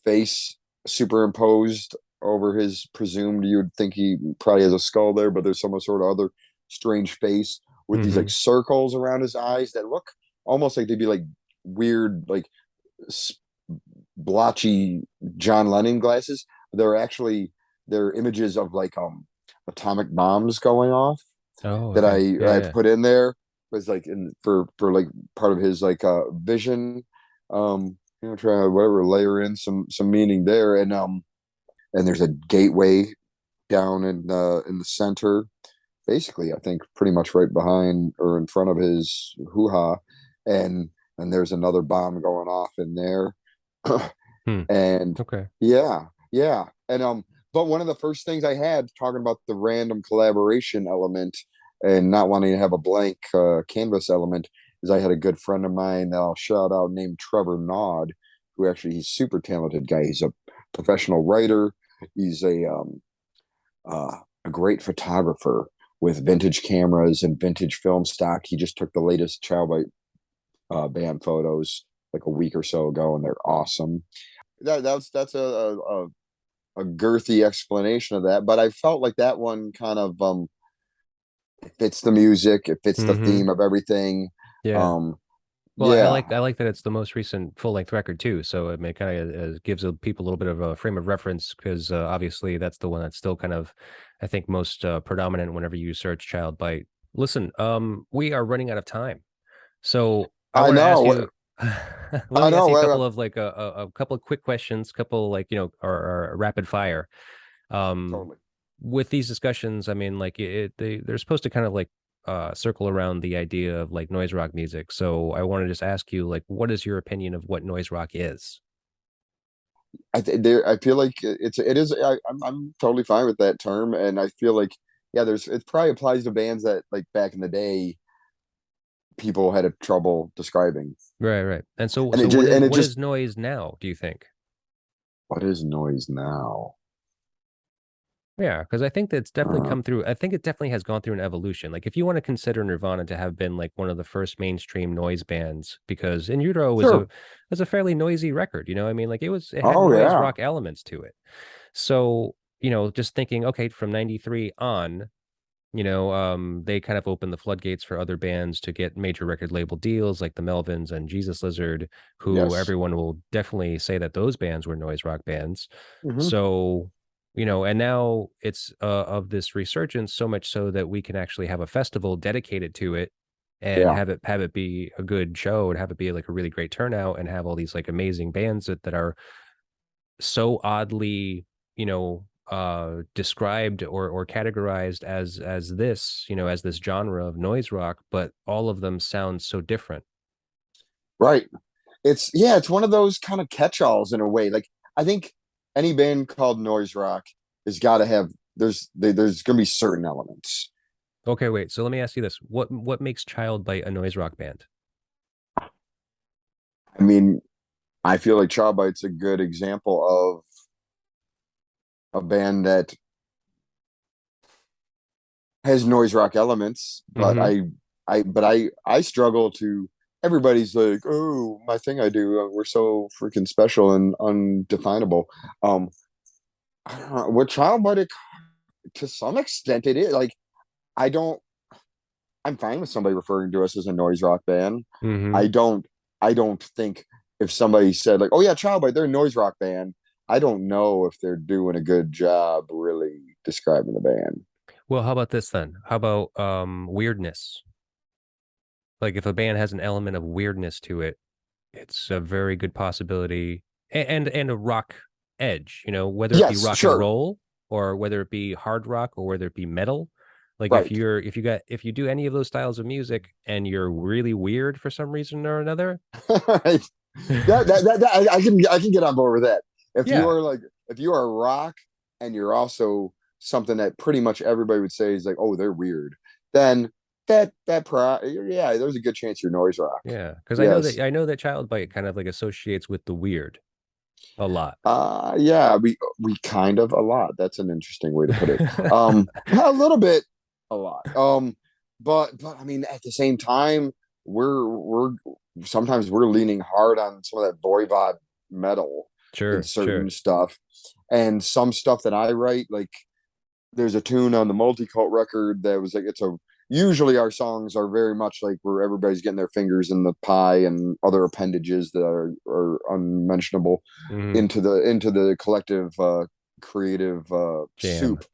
face superimposed over his presumed, you would think he probably has a skull there, but there's some sort of other strange face with these like Hmm. circles around his eyes that look almost like they'd be like weird, like blotchy John Lennon glasses. They're actually, they're images of like atomic bombs going off Oh, that okay. Yeah, I yeah. put in there was like in for like part of his like vision. Try to whatever layer in some meaning there, and there's a gateway down in the center, basically I think pretty much right behind or in front of his hoo-ha, and and there's another bomb going off in there. Hmm. And Okay. yeah, yeah. And but one of the first things I had talking about the random collaboration element and not wanting to have a blank canvas element is I had a good friend of mine that I'll shout out named Trevor Nod, who actually he's a super talented guy. He's a professional writer. He's a great photographer with vintage cameras and vintage film stock. He just took the latest Child Bite band photos like a week or so ago, and they're awesome. That's a girthy explanation of that, but I felt like that one kind of it fits the music, it fits the Hmm. theme of everything. Yeah. Um, Well, I yeah, like I like that it's the most recent full length record too. So it kind of gives people a little bit of a frame of reference because obviously that's the one that's still kind of, I think, most predominant whenever you search Child Bite. Listen, we are running out of time, so I I want to ask know, you. Let I me ask know. you a couple of like a couple of quick questions, couple like or rapid fire. Um, Totally. with these discussions, I mean, like they're supposed to kind of like circle around the idea of like noise rock music. So I want to just ask you, like, what is your opinion of what noise rock is? I feel like it is. I'm totally fine with that term, and I feel like yeah, there's it probably applies to bands that like back in the day people had a trouble describing, Right, right. And so, and so what is it just noise now? Do you think? what is noise now? Yeah, because I think that's definitely Uh, come through. I think it definitely has gone through an evolution. Like, if you want to consider Nirvana to have been like one of the first mainstream noise bands, because In Utero sure. was a fairly noisy record. I mean, like it had Oh noise yeah. rock elements to it. So, just thinking, okay, from '93 on, they kind of opened the floodgates for other bands to get major record label deals, like the Melvins and Jesus Lizard, who Yes. everyone will definitely say that those bands were noise rock bands. Hmm. So, and now it's of this resurgence, so much so that we can actually have a festival dedicated to it and Yeah. have it be a good show and have it be like a really great turnout and have all these like amazing bands that are so oddly, described or categorized as this genre of noise rock, but all of them sound so different. Right. It's yeah. It's one of those kind of catch-alls in a way. Like I think any band called noise rock has got to have there's going to be certain elements. Okay, wait. So let me ask you this: what makes Child Bite a noise rock band? I mean, I feel like Child Bite's a good example of a band that has noise rock elements, but Mm-hmm. I struggle to. Everybody's like, oh, my thing I do. We're so freaking special and undefinable. Um, I don't know. With Child Bite, to some extent, it is like I don't. I'm fine with somebody referring to us as a noise rock band. Mm-hmm. I don't. I don't think if somebody said like, oh yeah, Child Bite, they're a noise rock band. I don't know if they're doing a good job really describing the band. Well, how about this then? How about weirdness? Like if a band has an element of weirdness to it, it's a very good possibility, and a rock edge, whether it be Yes, rock and sure. roll or whether it be hard rock or whether it be metal. Like Right. if you do any of those styles of music and you're really weird for some reason or another, Right. I can get on board with that. If you yeah, are like if you are rock and you're also something that pretty much everybody would say is like, oh, they're weird, then yeah, there's a good chance you're noise rock. yeah, because Yes. I know that Child Bite kind of like associates with the weird. A lot. Yeah, we kind of a lot. That's an interesting way to put it. A little bit, a lot. But I mean, at the same time, we're sometimes we're leaning hard on some of that Voivod metal in Sure, certain sure. stuff, and some stuff that I write. Like, there's a tune on the Multicult record that was like, it's a usually our songs are very much like where everybody's getting their fingers in the pie and other appendages that are unmentionable Hmm. into the collective creative Jam. soup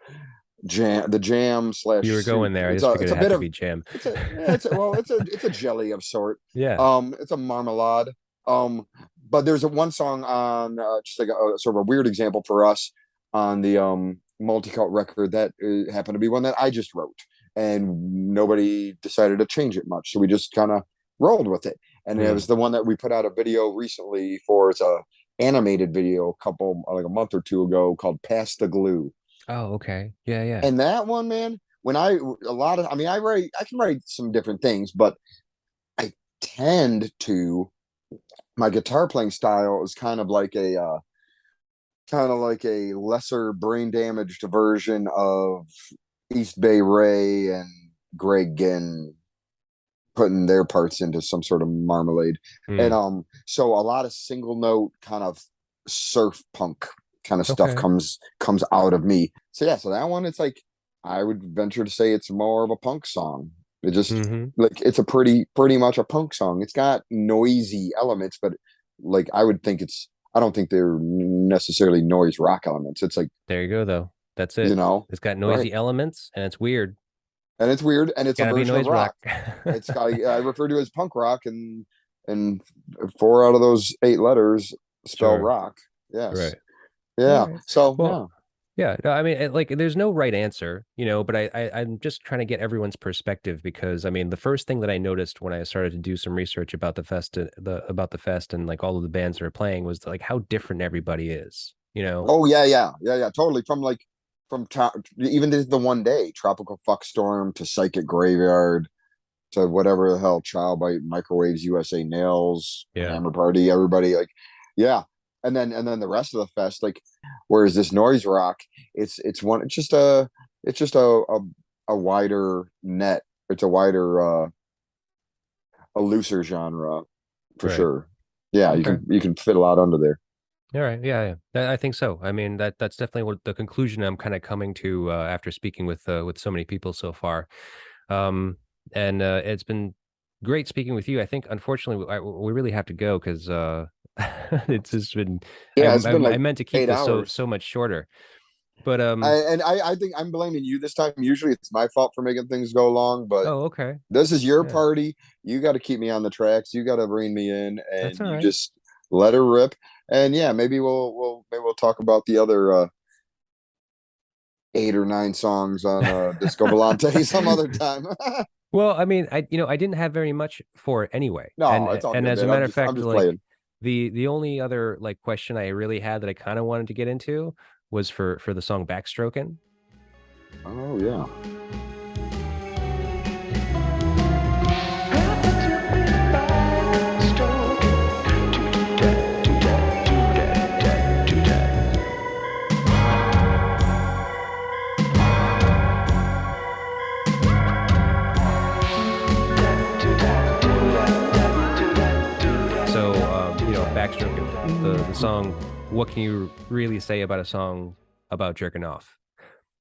jam, the jam You slash were soup. going there. I It's just a figured it's it a had bit to of be jam. it's a jelly of sort. Yeah. It's a marmalade. But there's a one song on just like a sort of a weird example for us on the Multicult record that happened to be one that I just wrote, and nobody decided to change it much, so we just kind of rolled with it. And it Hmm. was the one that we put out a video recently for. It's a animated video a couple like a month or two ago called "Pass the Glue." Oh, okay. Yeah, yeah. And that one, man, when I a lot of I mean I can write some different things, but I tend to my guitar playing style is kind of like a lesser brain damaged version of East Bay Ray and Greg Ginn putting their parts into some sort of marmalade. And Hmm. so a lot of single note kind of surf punk kind of stuff Okay. comes out of me. So yeah, so that one, it's like I would venture to say it's more of a punk song. It just Hmm. like it's a pretty much a punk song. It's got noisy elements, but like I don't think they're necessarily noise rock elements. It's like, There you go, though. That's you it. know, It's got right. noisy elements and it's weird. And it's weird and It's it's a got to be version of noise rock. rock. It's got I refer to it as punk rock, and four out of those eight letters spell Sure. rock. Yes. Right. All Yeah. right. So Well, yeah. yeah. No, I mean, like, there's no right answer, but I'm just trying to get everyone's perspective because, I mean, the first thing that I noticed when I started to do some research about the fest, about the fest and like all of the bands that are playing was like how different everybody is, you know? Oh yeah. Totally. Even the one day tropical fuck storm to psychic graveyard to whatever the hell child bite microwaves USA nails Yeah. hammer party everybody like yeah. And then the rest of the fest like whereas this noise rock it's just a wider net. It's a wider a looser genre for Right. sure. Yeah, Okay. you can fit a lot under there. All right. Yeah, yeah. I think so. I mean, that's definitely what the conclusion I'm kind of coming to after speaking with so many people so far. Um, and it's been great speaking with you. I think, unfortunately, we really have to go because it's just been. Yeah, it's been I like meant to keep 8 hours. so much shorter, but I think I'm blaming you this time. Usually it's my fault for making things go long, but oh, okay, this is your yeah, party. You got to keep me on the tracks. You got to bring me in, that's and all you right. just let her rip. And yeah, maybe we'll talk about the other 8 or 9 songs on Disco Volante some other time. Well, I mean, I didn't have very much for it anyway, No, it's all and good, as a man. matter of I'm fact, just like playing. the only other like question I really had that I kind of wanted to get into was for the song Backstroking. Oh yeah. So, Backstroking, the song. What can you really say about a song about jerking off?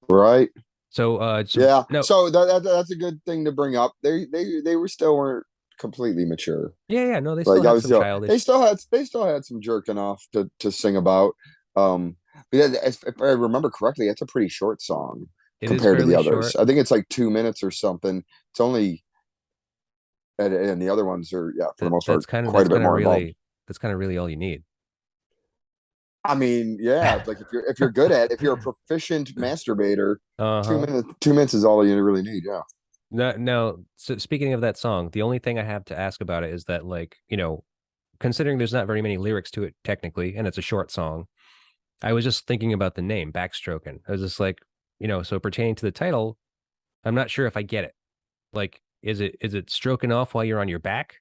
Right. So, Yeah. no, So that's a good thing to bring up. They were still weren't completely mature. yeah, yeah, no, they still Like I have was some still childish. they still had some jerking off to sing about. But yeah, if I remember correctly, it's a pretty short song It is compared to the fairly others. short. I think it's like 2 minutes or something. It's only and the other ones are yeah for the most part quite a bit more involved. That's kind of really all you need. I mean, yeah, it's like if you're good at if you're a proficient masturbator, Uh-huh. 2 minutes is all you really need. Yeah. No, no. So speaking of that song, the only thing I have to ask about it is that, like, considering there's not very many lyrics to it technically, and it's a short song, I was just thinking about the name, Backstroking. I was just like, so pertaining to the title, I'm not sure if I get it. Like, is it stroking off while you're on your back,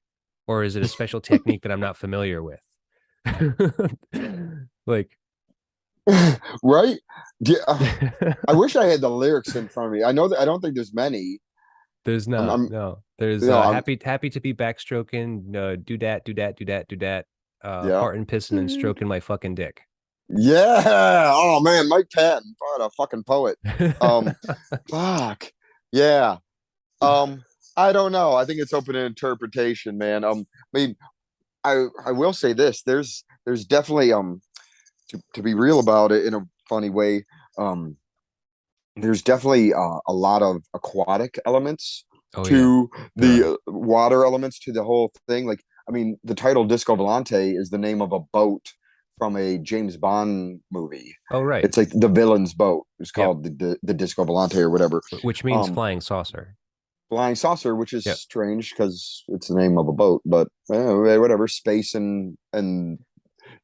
or is it a special technique that I'm not familiar with? Like, Right? Yeah. I wish I had the lyrics in front of me. I know that I don't think there's many. there's not. I'm No, there's I'm happy to be backstroking. Do that, do that, do that, do that. yeah. Farting, pissing, and stroking my fucking dick. Yeah. Oh man, Mike Patton, what a fucking poet. Um, fuck. Yeah. Um, I don't know. I think it's open to interpretation, man. I mean, I will say this. There's definitely to be real about it in a funny way. Um, there's definitely a lot of aquatic elements Oh yeah, to there are. the water elements to the whole thing. Like, I mean, the title Disco Volante is the name of a boat from a James Bond movie. Oh right. It's like the villain's boat. It's Yep. called the Disco Volante or whatever. Which means Um, flying saucer. Flying saucer, which is Yep. strange because it's the name of a boat, but whatever. Space and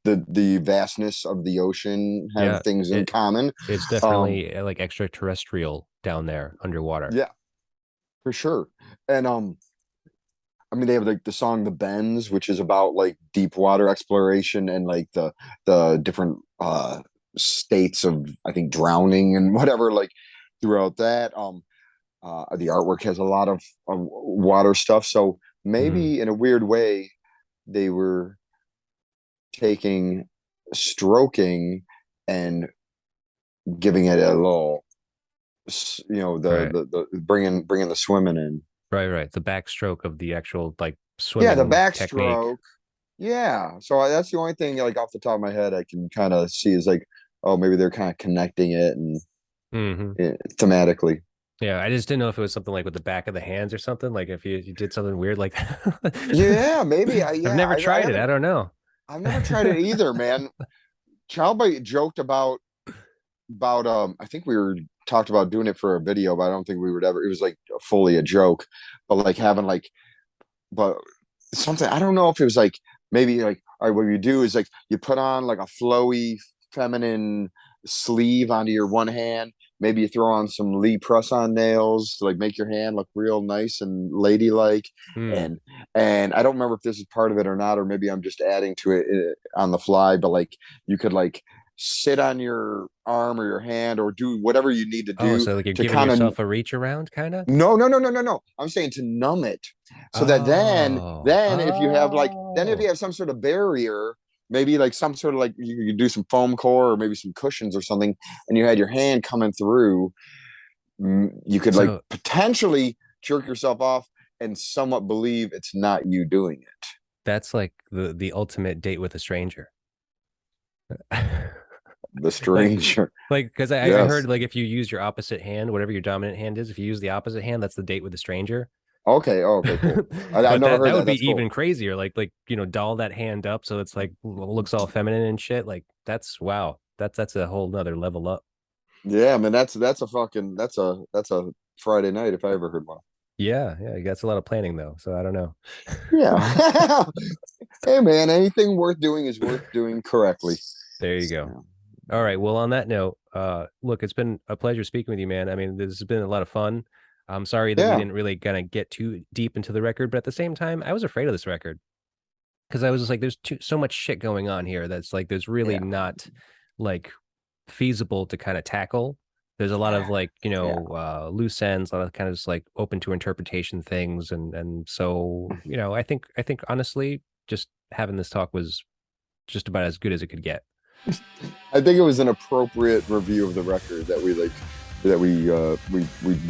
the vastness of the ocean have Yeah. things in It common. it's Um, definitely like extraterrestrial down there underwater. yeah, for sure. And I mean, they have like the song "The Bends," which is about like deep water exploration and like the different states of I think drowning and whatever like throughout that. The artwork has a lot of water stuff, so Mhm. maybe in a weird way they were taking stroking and giving it a little, Right. the bringing the swimming in. Right, right. The backstroke of the actual like Yeah, the swimming technique. backstroke. Yeah, so that's the only thing like off the top of my head I can kind of see is like, oh, maybe they're kind of connecting it and Hmm. thematically. Yeah, I just didn't know if it was something like with the back of the hands or something. Like if you did something weird like that. Yeah, maybe. I've Yeah, never I tried it. I haven't. don't know. I've never tried it either, man. Childbite joked about I think we were talked about doing it for a video, but I don't think we would ever. It was like fully a joke, but like having like, but something I don't know if it was like maybe like all right, what you do is like you put on like a flowy feminine sleeve onto your one hand. Maybe you throw on some Lee press on nails to like make your hand look real nice and ladylike. Hmm. And I don't remember if this is part of it or not, or maybe I'm just adding to it on the fly. But like you could like sit on your arm or your hand or do whatever you need to Oh, do so like you're to giving kind of yourself a reach around, kind of? no. I'm saying to numb it so that Oh, then if you have like then if you oh. have some sort of barrier, maybe like some sort of like you do some foam core or maybe some cushions or something, and you had your hand coming through, you could like So potentially jerk yourself off and somewhat believe it's not you doing it. that's like the ultimate date with a stranger. The Like stranger. because I Yes. heard like if you use your opposite hand, whatever your dominant hand is, if you use the opposite hand, that's the date with the stranger. Okay. Oh, okay. Cool. I've But never that heard would that. That's be cool. even crazier. Like doll that hand up so it's like looks all feminine and shit. Like that's wow. That's a whole nother level up. Yeah, man. That's a fucking that's a Friday night if I ever heard one. Yeah, yeah. That's a lot of planning though. So I don't know. Yeah. Hey man, anything worth doing is worth doing correctly. There you go. Yeah. All right. Well, on that note, look, it's been a pleasure speaking with you, man. I mean, this has been a lot of fun. I'm sorry that we Yeah. didn't really kind of get too deep into the record, but at the same time, I was afraid of this record because I was just like, there's so much shit going on here that's like, there's really Yeah. not like feasible to kind of tackle. There's a lot of like, Yeah. loose ends, a lot of kind of just like open to interpretation things, and so I think honestly, just having this talk was just about as good as it could get. I think it was an appropriate review of the record that we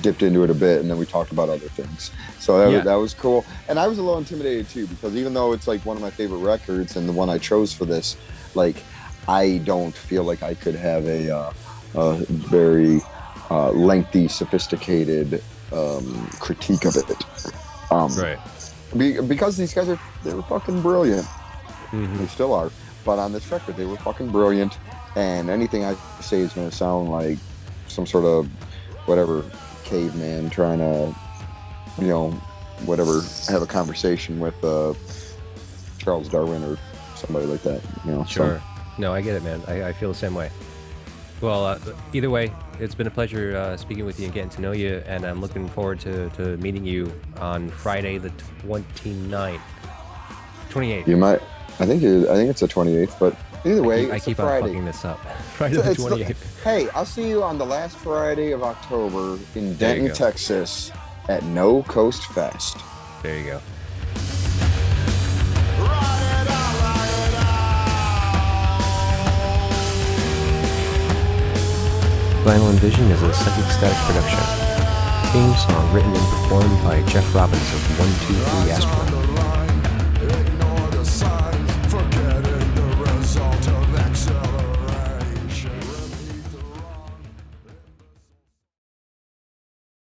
dipped into it a bit and then we talked about other things. So Yeah. that was cool. And I was a little intimidated too because even though it's like one of my favorite records and the one I chose for this, like I don't feel like I could have a very lengthy, sophisticated critique of it. Um, Right. because these guys they were fucking brilliant. Hmm. They still are. But on this record, they were fucking brilliant. And anything I say is going to sound like some sort of whatever caveman trying to, you know, whatever, have a conversation with Charles Darwin or somebody like that. You know, Sure. No, I get it, man. I feel the same way. Well, either way, it's been a pleasure speaking with you and getting to know you, and I'm looking forward to meeting you on Friday the 29th, 28th. You might I think it's the 28th, but either way, I it's a keep on Friday. fucking this up. Friday the It's the- 28th. hey, I'll see you on the last Friday of October in There you Denton, go. Texas, at No Coast Fest. There you go. Vinyl and Vision is a Psychic Static production. Theme song written and performed by Jeff Robbins of 123